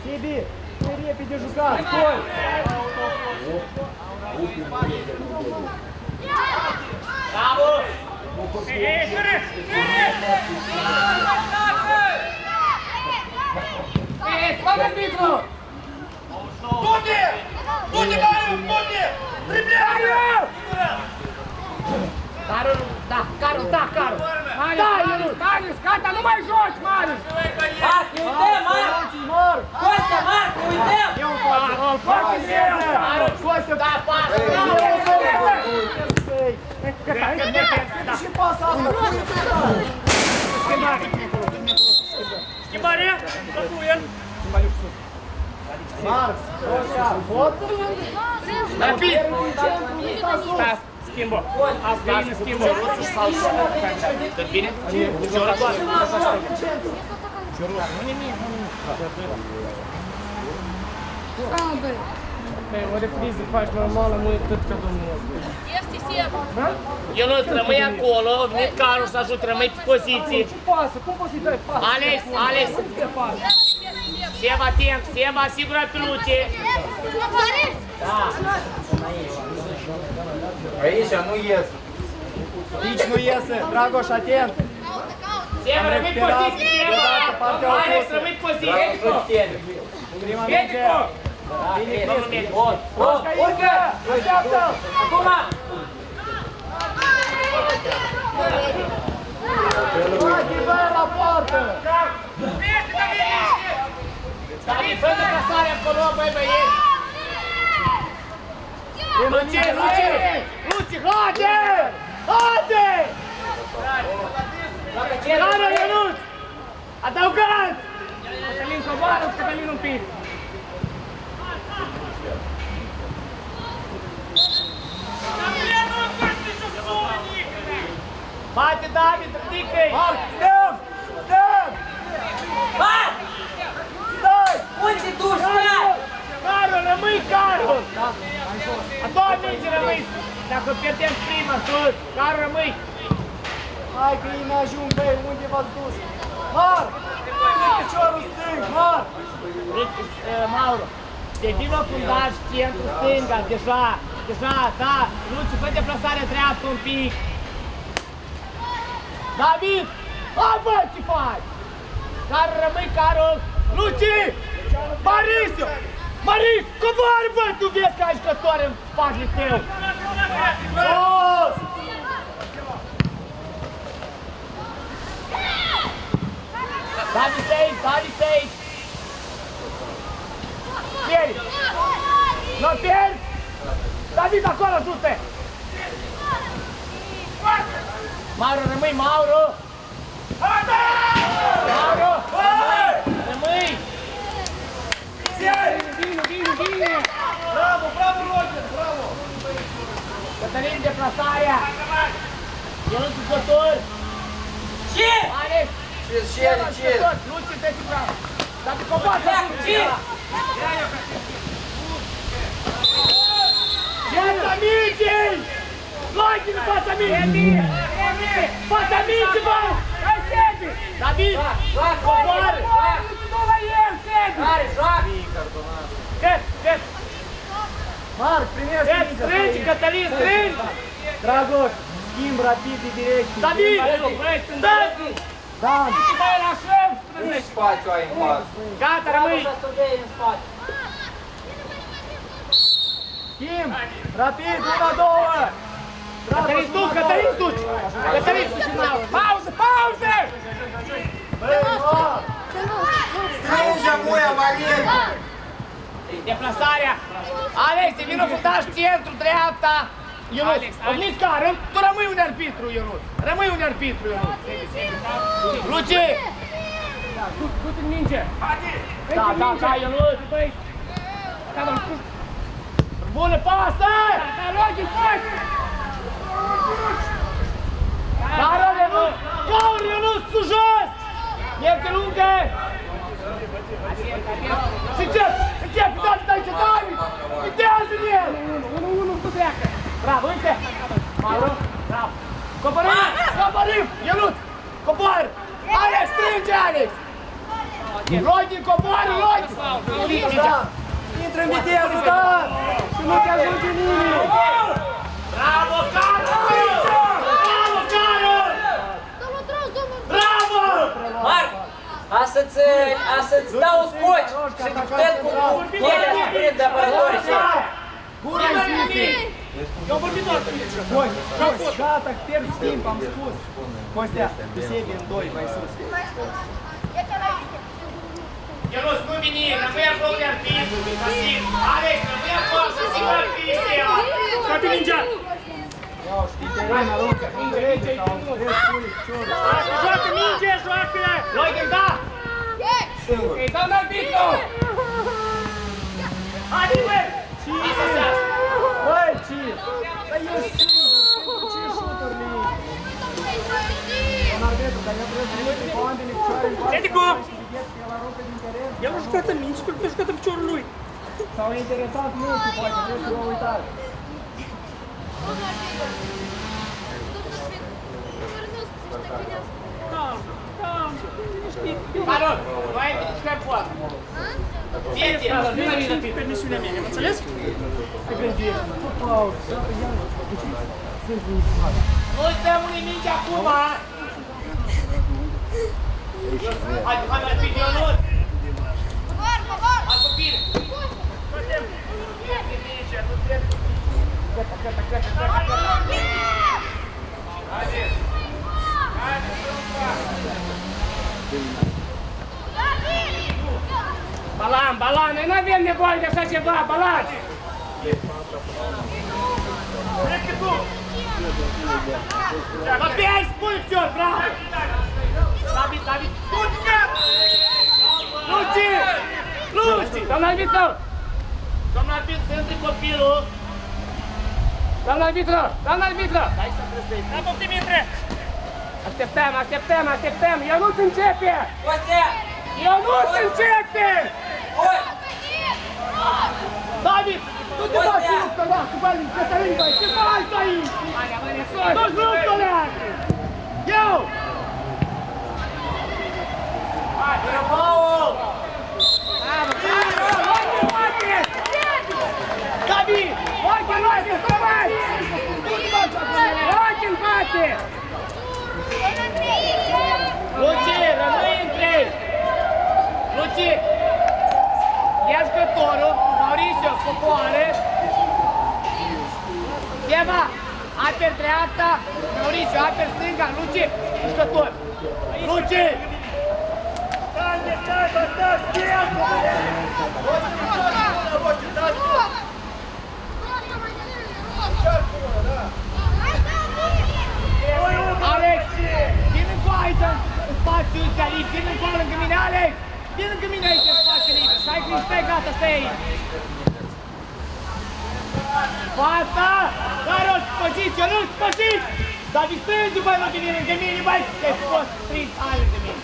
Sebi, mai repede jucat, stai! Bravo! Spate arbitru! Du-te, Marius, du-te! Primează! Carol! Da, Carol, da, Carol! Da, Ionuț, Marius, gata, nu mai joci, Marius! Marc, ne uităm, Marc! Costea, Marc, ne uităm! Carol, foarte bine! Carol, Costea, da, pasă! Și pasa asta! Schimbare! Schimbare! Marx, Costea, pot? Rapid! Stas, schimbă! Asta e schimbă! Tot bine? Piciorul doar! O repriză faci normală, nu e tot ca domnul ăsta. Este Seba. Ionuț, rămâi acolo, venit Carol să ajut, rămâi pe poziție. Ce pasă? Cum poți să-i dai pasă? Alex, Alex! Seba, atent, Seba, asigură pe Luce! Da! Aici nu ies. Nici nu iese, Dragoș, atent! Seba, rămâi pe poziție, Seba! Alex, rămâi pe poziție! Prima minge! Bine, Urcă! Așteaptă! Acum! Achibă la poartă! David, fă de casare acolo, băi băieți! Luce, Luce! Luce, haide! Haide! Carol, Ionuț! Adăugați! Cătălin coboară, Cătălin un pic! Bate, David, ridică-i! Marc, stăm! Stăm! Marc! Stai! Unde duci, stai? Carol, rămâi, Carol! A doua minge rămâi! Dacă pierdem prima, sus! Carol, rămâi! Hai că ei ne-ajung, băi, unde v-ați dus? Marc! Piciorul stâng, Marc! Mauro, devino fundaj centru stânga, deja, da! Luci, fă deplasarea dreaptă un pic! David! Hai, bă, ce faci? Carol, rămâi, Carol! Luci! Marisio! Maris, coboară, bă, tu vezi că ai jucători în spatele tău! Sus! David, stai aici, David, stai aici! Pieri! Nu pierzi! David, acolo, ajută! Mauro, rămâi, Mauro! Mauro! Rămâi! Bine! Bravo, bravo, Roger, bravo! Cătălin, deplasarea! Ionuț, jucător! Ce? Alex! Ce? Luci, te bravo! David, coboară! Ce? Fața mingii! Luați în fața mingii! Fața mingii, bă! Hai, Sebi! David! Coboară! Nu la el, Sebi! Care, joacă! Cât! Marc, primește mingea! Strângi, Cătălin, strângi! Dragoș, schimb rapid de direcție! David! Stă! Dan! Băi, la șef! Ce spațiu ai în față? Gata, rămâi! Schimb! Rapid, 1-2! Cătălin, tu! Cătălin, tu! Cătălin, tu! Pauză! Băi, Marc! Strânge muia, Marin! Deplasarea! Alex, te vină fundaș centru, dreapta! Ionuț, ogniți Carol, tu rămâi un arbitru, Ionuț! Rămâi un arbitru, Ionuț! Luci! Du-te în minge! Da, Ionuț! Bună pasă! Carol, Ionuț! Carol, Ionuț, sus jos! Merge lungă! Și încep! Dați aici, David! Idează în el! 1-1, tu pleacă! Bravo, uite! Mauro, bravo! Coborâm! Ionuț! Cobor! Alex, strânge, Alex! Rodin, coboară, Rodin! Da! Intră în viteză, da! Și nu te ajunge nimeni! Bravo, Carol! Bravo, Carol! Bravo! Marc! A să-ți dau scoci și te ved cum pielea se prinde apărătorii. Gura-i zise! Eu am vorbit doar cu mine. Costi, gata, pierzi timp, am spus. Costea, tu sebi în doi, mai sus. Ionuț, nu veni, rămâi acolo de arbitru, pasiv. Alex, rămâi acolo să sigur arbitru Seva. Scoate mingea. Iau, știi teren, aruncă, înțelege sau trebuie puli piciorul. Dacă joacă minge, joacă! Loigen, da! Singur. Ei, dau în arbitru! Haide, băi! Lasă seara! Băi, ce? Dar eu singur, ce șuturi mi-i? Un arbitru, dar eu trebuie să uite cu ambele picioare în față. Edicu! Și el aruncă din teren. El a jucat în mingi pentru că a jucat în piciorul lui. S-au interesat mulți, poate, trebuie să vă uitați. Maron, nu ai jucat foacă. Fie-te! Sunt permisiunea mea, am înțeles? Pe gândire. Pauză, ia, sunt în Nu-ți rămâne minge acum! Hai, arbitru Ionuț! Hai, copile! Balan, Balan, noi nu avem nevoie de așa ceva, Balan! La pe-ai spune picior, bravo! David, David! Luci! Luci! Doamna arbitru! Doamna arbitru, să intri copilul! Doamna arbitru! Doamna arbitru! Hai să trăsăi! Da, poftim, intre! Așteptăm, așteptăm, așteptăm! Eu nu-ți începe! Costea! Eu nu-ți începe! Oi! David! Nu te faci luptă, da, cu banii, Cătălin, băi, ce faci aici? Nu-ți luptă, leagă! Eu! Hai, bravo! David! Ochi în ochi, stai! Ochi în spate! Luci, rămâi între ei! Luci! Ia jucătorul, Mauricio, coboară! Seva, aperi dreapta, Mauricio, aperi stânga, Luci, jucător! Luci! Alex! Vin încă aici în spațiu de aici, vin încă lângă mine, Alex! Vin lângă mine aici în spațiu de aici, stai când stai gata, stai aici! Fața! Carol, poziție, nu, poziție! Dar distrânge, băi, nu vine lângă mine, băi, te-ai fost prins ani lângă mine!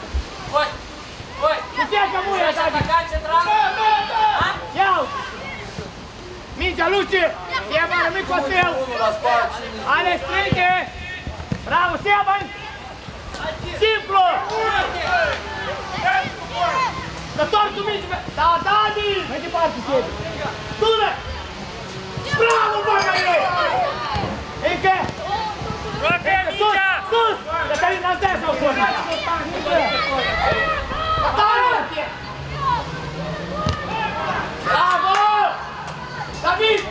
Putea ca muia, David! Iau! Mingea, Luci! Seva, rămâi Costel! Alex, strânge! Bravo, Seva! Simplu! Că torc cu mingi! Da, David! Mai departe, Sebi. Du-le! Bravo, băga ei! Încă! Sus! Sus! Cătălin, asta e sau sus! Cătălin! Bravo! David!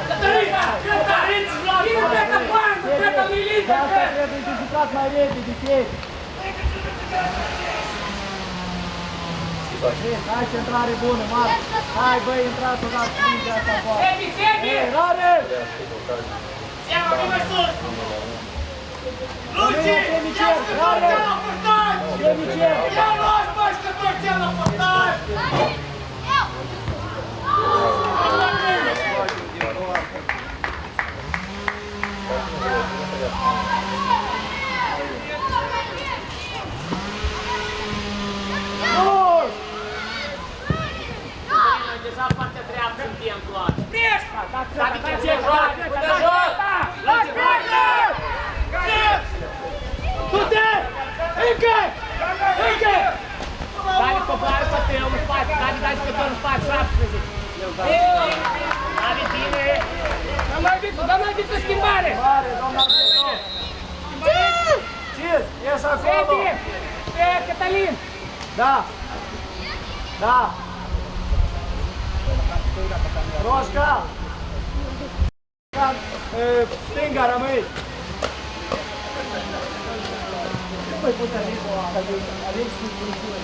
Cătălin! Cătălin! Vine pe capană, pe Cătălin! De asta trebuie jucat mai repede, Sebi. Hai, centrare bună, mare. Hai, băi, intrați odată cu mingea asta acolo. Sebi, Sebi! Ei, rare! Seva, vii mai sus! Luci! Sebi, Ia cer, jucător rare! cel la portar! Sebi, cer! Ia luați, bă, jucător cel la portar! Sus! Deja partea dreaptă suntem clar. Preș! David, ce joacă? Până jos! Luci, gata! Du-te! Încă! Încă! David, coboară pe tău în spate, David, dai jucător în spate, 17. David, bine! Doamna arbitru, schimbare! Mare, doamna arbitru! Cis! Ieși acolo! Sebi! Pe Cătălin! Da! Da! Roșca! Stânga rămâi! Nu mai poți alegi o alegi structură.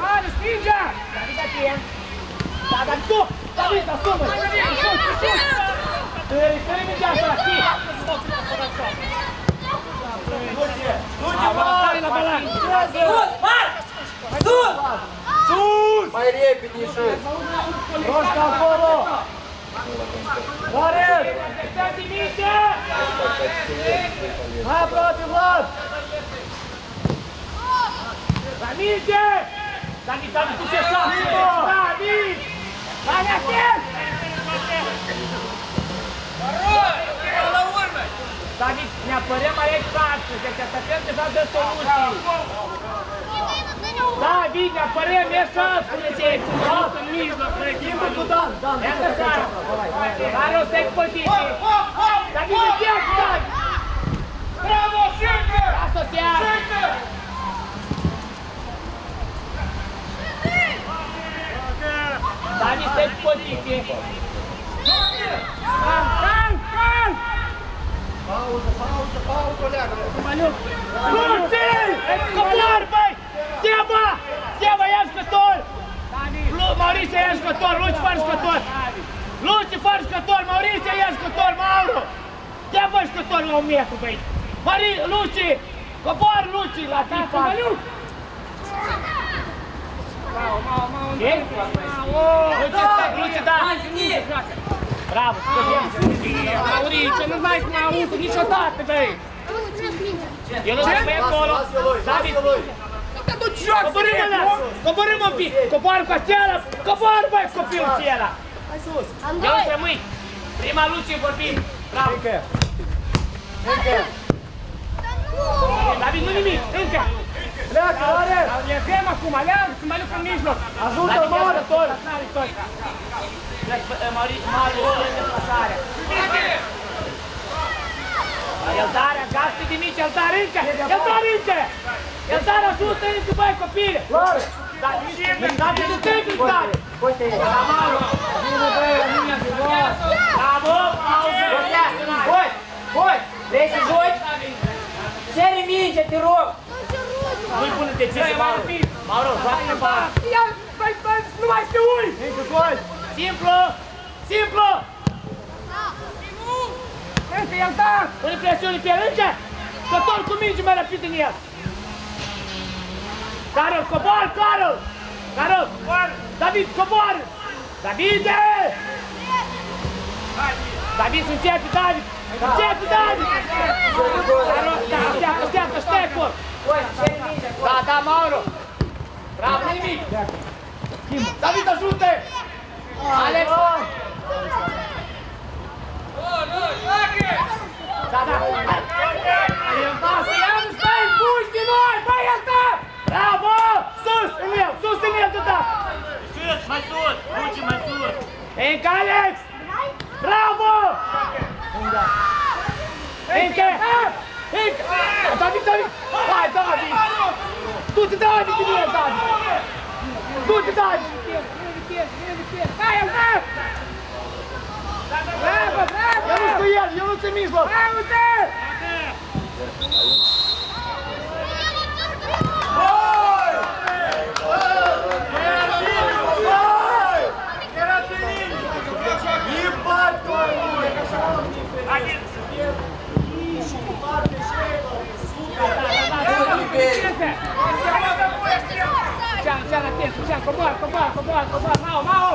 Mano, spinge! David aqui, hein? David, tu! David, assuma! Ele me deixa aqui! Avançare la balanță! Sus, Marc! Sus! Sus! Mai repede ieșiți! Roșca acolo! Varel! Protecțați minge! Mai aproape, Vlad! La minge! David, David, tu ce șapte! David! Dai atent! David, ne apărăm aici față, deci atacăm deja de soluții. David, ne apărăm, ieși spune-ți ei, în mijloc, Schimbă cu Dan! Dan, iată seara. Are o stai poziție. David, încheacă, David! Bravo, Șencă! Asociază! David, stai în poziție. Can! Pauză, leagă! Luci! Coplar, băi! Seba! Seba, ia jucător! Maurice, ia jucător! Luci, fără jucător! Luci, fără jucător! Maurice, ia jucător! Mauro! Ia bă jucător la 1 metru, băi! Luci! Cobor, Luci, la tipa! Luci, da! Bravo! Maurice, nu mai să mă auză niciodată, băi! Eu nu mai acolo! David! Coborâm un pic! Coboară cu acela! Coboară, băi, copilul acela! Hai sus! Eu nu rămâi! Prima Luci vorbim! Bravo! Încă! David, nu nimic! Încă! Pleacă, Varel! Legăm acum, aleargă, să mă duc în mijloc! Ajută-l, Mauro! Mario, de plasarea! Eldarea, gaste de mici, Eldar încă! Eldar încă! Eldar ajută încă, băi, copile! Clare! David, nu te gândare! Bravo! Boi, vrei să joci? Cere minge, te rog! Nu-i pune decizie, Mauro! Mauro, joacă pe bar! Nu mai știu ui! Încă gol! Simplu! Simplu! Încă, Eldar! Pune presiune pe el, încă! Cător cu minge mai rapid în el! Carol, cobor, Carol! Carol! David, cobor! Davide! David, începe, David! Începe, David! Așteaptă, Ștefan! Da, Mauro! Bravo, nimic! David, ajută! Alex! Da! Stai, puși din noi! Băi, asta! Bravo! Sus în el, tata! Sus, mai sus! Luci, mai sus! Încă, Alex! Bravo! Încă! David! Hai, David! Du-te, David, din el, David! Du-te, David! Hai, Alter! Bravo! Eu nu știu el, eu nu sunt mijloc! Alter! Cean, atenție, Cean, coboară, Mao!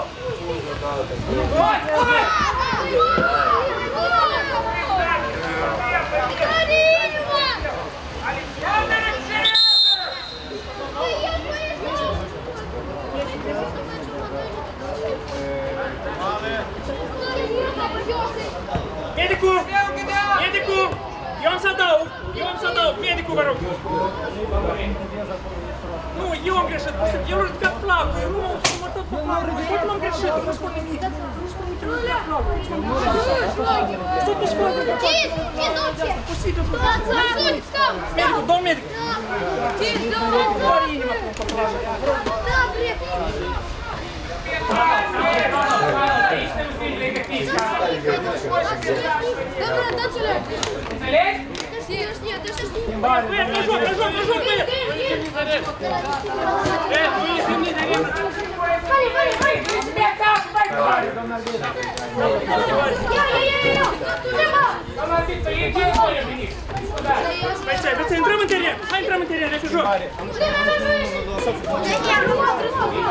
Medicu! Eu am să adaug! Medicu! vă rog! Nu, eu am greșit, eu nu ridicat flagul, eu nu m-am tot pe flagul, tot m-am greșit, nu spun nimic. Nu spun nimic, nu ridicat flagul. Este pe flagul. Posibil, medicul, domn medic. Doare inima acum pe flagul. Aici te nu fii pregătiți. Добре, дочеле. Înțelegi? Știu, te știu. Băieți, ne joc, băieți! Nu ești nimic de gândă. Hai! Doamna Tiță, e ce voi veniți? Băieți, intrăm în teren! Hai, intrăm în teren, ne joc!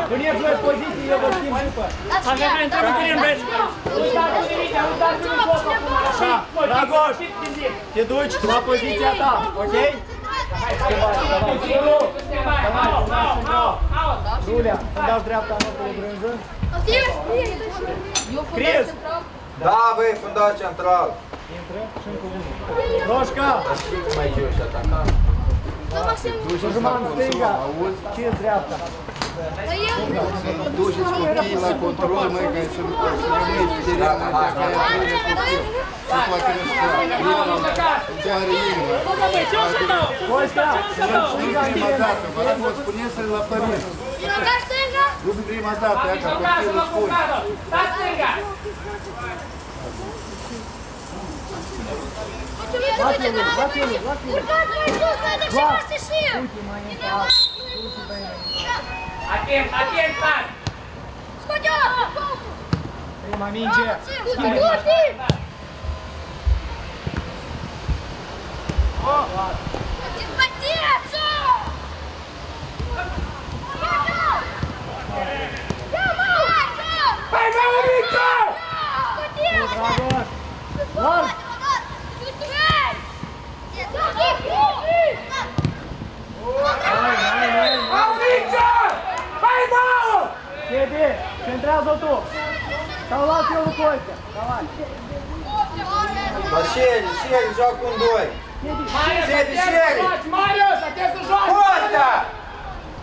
Puneți voi poziții, eu vă schimb după. Hai, intrăm în teren, băieți! Așa, Dragoș, te duci la poziția ta, ok? Julia, îmi dați dreapta înapoi de brânză. Cris! Da, băi, fundaș central. Intră și încă unul. Roșca! Mai eu și ataca. Dușman stânga, 5 dreapta. Duceți copiii la control, măi, ca să nu rămâneți terenul ăsta, ca aia trebuie copil. Să facă răscoa. Ce are inima. Roșca! Prima dată, vă rog, spuneți-l la părinți. Nu prima dată, ea ca copilul spune. Da, stânga! Atent, atent, pas! Prima minge. Hai, Mauricio! Dragoș! Larg! Mauricio! Hai, Mau! Sede, centrează-o tu! Sau las eu lui Costea! Давай! La Șeli, Șeli, joacă un 2. Marius, Sede, atent să Șeli! joci! Marius, atent să joci! Costa!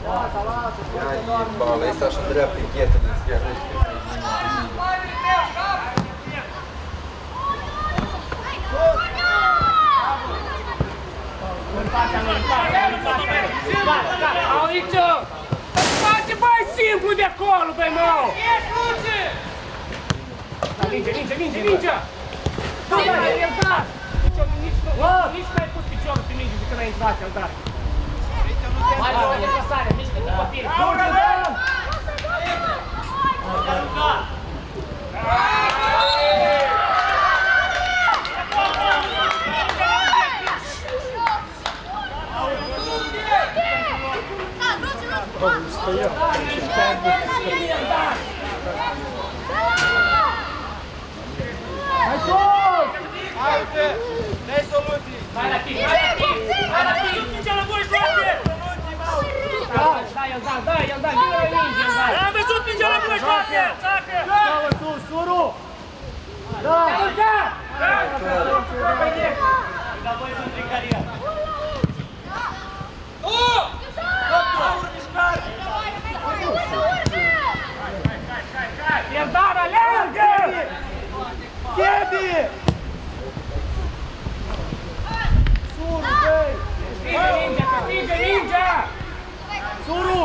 Lasă, lasă! Ia, bala, ăsta așa dreaptă, chetă de zgherește. Mauricio! Face mai simplu de acolo, băi, Mau! Minge! Iertat! Nici n-ai pus piciorul pe minge de când ai intrat, el dat. Marius, e pasare, mișcă-te copil! Hai sus! Hai-te! Dai soluții! Hai la timp! Hai la timp! Mingea la voi, joacă! Da, el da, vine la minge, el da! Am văzut mingea la voi, joacă! Țacă! Dă-o sus, suru! Da! Iertar, aleargă! Sede! Suru, băi! Stinge mingea! Suru!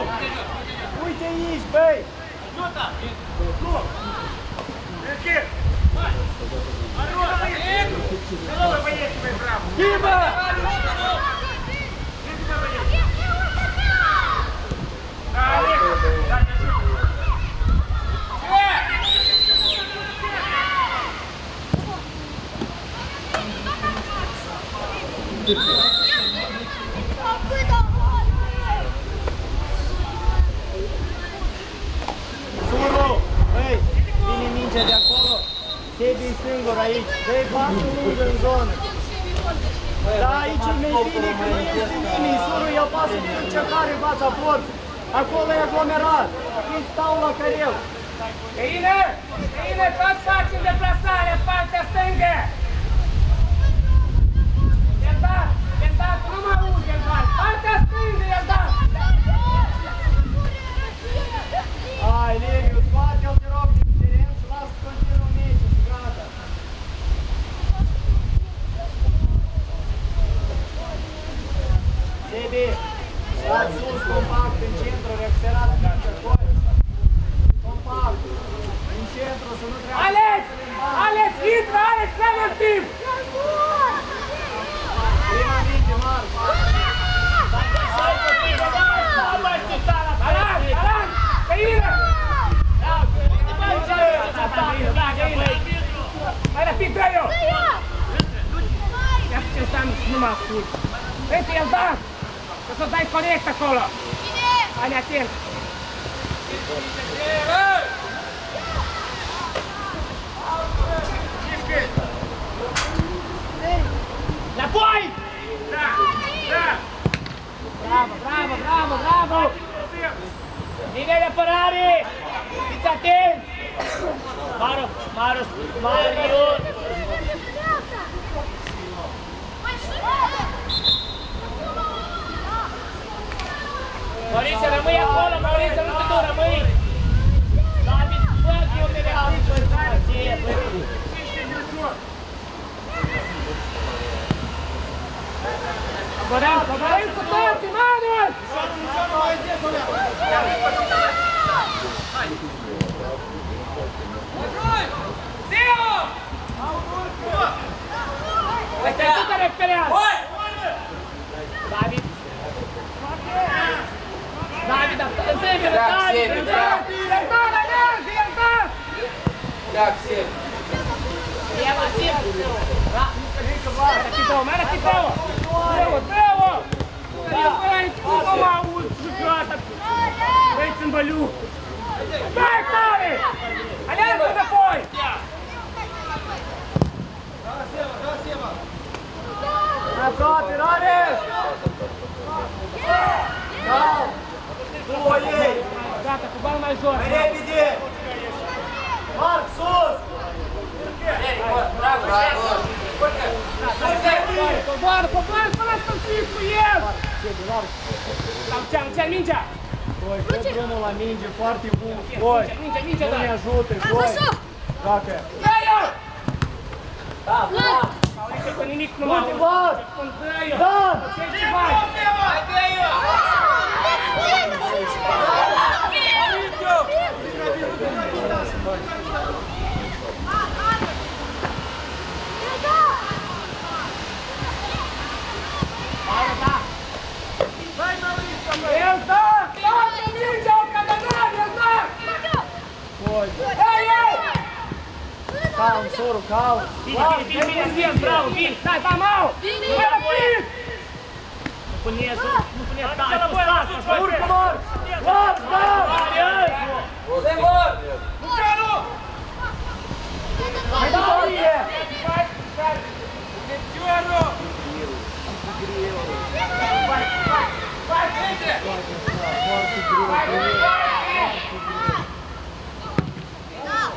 Uite aici, băi! Schimbă! Suru! Băi, vine mingea de acolo. Sebi singur aici. Dă-i pasul lung în zonă. Da, aici e mai bine că nu este nimeni. Suru, ia pasul de încercare în fața porții. Acolo e aglomerat. Ei stau la careu. Ine, toți facem deplasarea, partea stângă! Iertat, nu mă auzi, repede! Dați sus, compact, în centru, recuperați mingea, coi! Compact! În centru, să nu treacă! Alex! Alex, intră! Alex, prea în timp! Prima minge, Marc! Alan! Alan! Găină! Hai la timp, Traiu! Ia ce înseamnă să nu mă ascult! Vezi, el da! Că să dai corect acolo! Hai, atent! Înapoi! Da! Da! Bravo, bravo, bravo, bravo! Bine de apărare! Fiți atenți! Marius! Maurice, rămâi acolo, Maurice, nu te du, rămâi! David, bă, eu te real, Goran, cu toții, Marius! Este tu care recuperează! David! David, întâi-mi, David! Ia, Vasil! Mai la Chitău! Treu! Băi, cum mă auzi jucata? Băi, țâmbăliu! Dai, tare! Aleargă înapoi! Aproape, Rareș! Da! Tu o iei! Gata, cu bani mai jos! Mai repede! Marc, sus! Coboară, până la sfârșit cu el! Cer mingea! Coi, fă drumul la minge, foarte bun! Coi, nu ne ajută, coi! Dacă! Traiu! Maurice, că nimic nu mă auzi! Spun Traiu! Da! Ce faci? Hai, Traiu! El da! Toată mingea o cadănat, el da! Coi! Ei! Calm, soru, calm! Bine, bravo, bine! Dai, Tamau! Bine! Nu puneți, dai, pus asta! Urcă, Marc! Marc, da! Semor! Hai, Darie!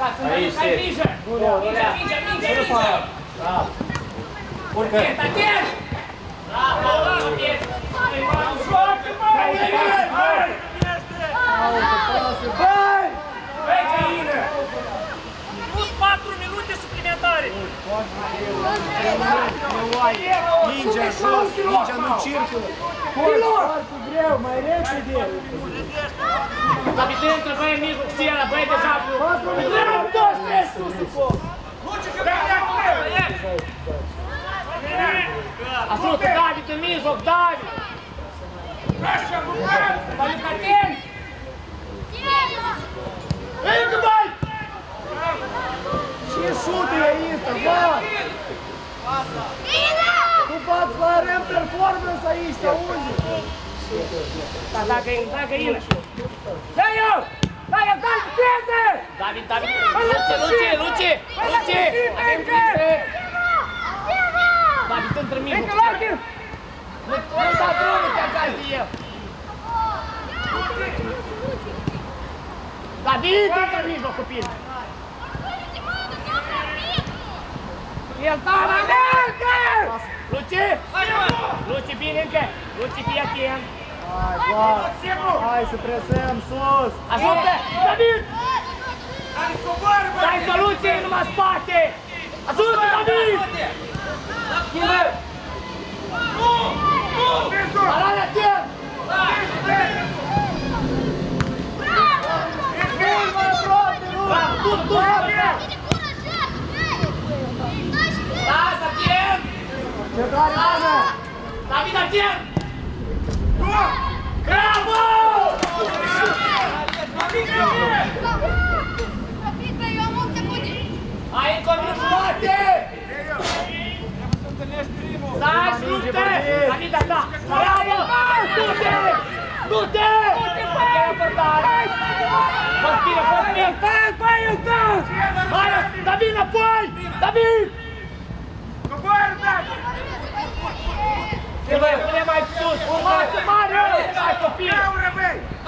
Ai grijă! Minge! Urcă! Atent! Bravo! Băi! Băi, Găină! Plus 4 minute suplimentare! Mingea jos, mingea nu circulă! Foarte greu, mai repede! David, intră, băi, în mijloc, Siena, băi, deja... Vrem toți trei sus în foc! Ajută, David, în mijloc, David! David, atent! Încă, băi! Ce șute e aici, bă! Tu bați la rem performance aici, te auzi? Da, Găină! Dai-o! Dai-o, viteză! David! Luci! Avem grijă! David, între mijloc! Nu da drumul, te acazi el! David, între mijloc, copil! El da la merge! Luci, bine încă! Luci, fii atent! Hai, bă! Hai să presăm sus! Ajută! David! Dai soluție, numai spate! Ajută, David! Alan, atent! Centrare bună! David, atent! Bravo! Hai încă o minut jumate! Stai, lupte! David, a ta! Bravo! Du-te! Du-te! Du-te, apărtare! Fost bine, fost bine! Stai, el tău! Marius, David, înapoi! David! Trebuie să pune mai sus! Urmați, Marius! Hai, copii!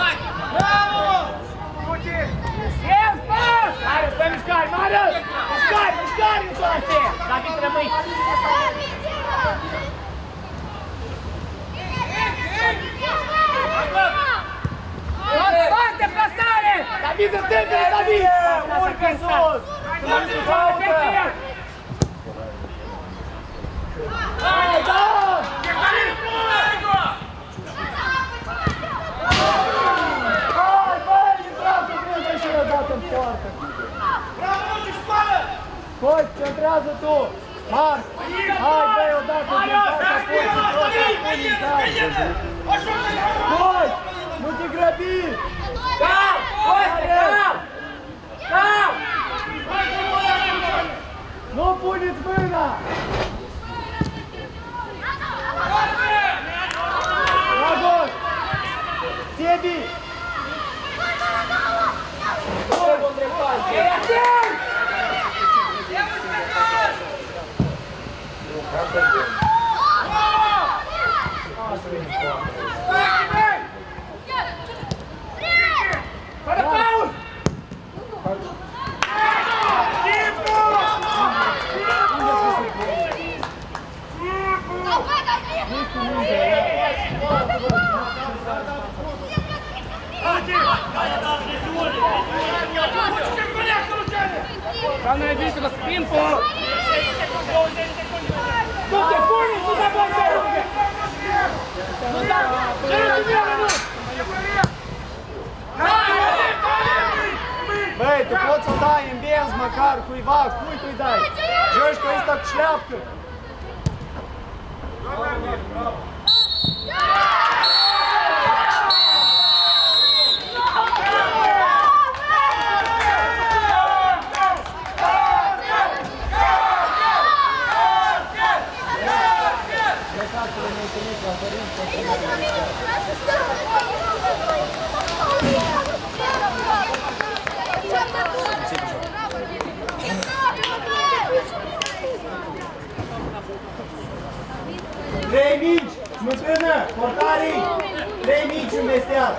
Hai! Bravo! Yes, boss! Marius, fă mișcare, Marius! Mișcare, mișcare în zona aceea! David, rămâi! Bate, plasare! David, întâmpere, David! Urcă sus! Hai, da! Hai, băi, intrați-o prinde și o dată în poartă! Coci, centrează tu! Marc! Hai, băi, o dată din fața porții, Coci, nu te grăbi! Cal! Coste, cal! Cal! Nu puneți mâna! Dragos! Sebi! Fără faul! Там найдите на спинку! Nu te pune, nu te blochezi! Nu te... Ce-i bine, nu! Băi, tu poți să dai în benz măcar cuiva, cui tu-i dai? Joci cu ăsta cu șleapcă! Trei mici, smântână, portarii, 3 mici în vestiar.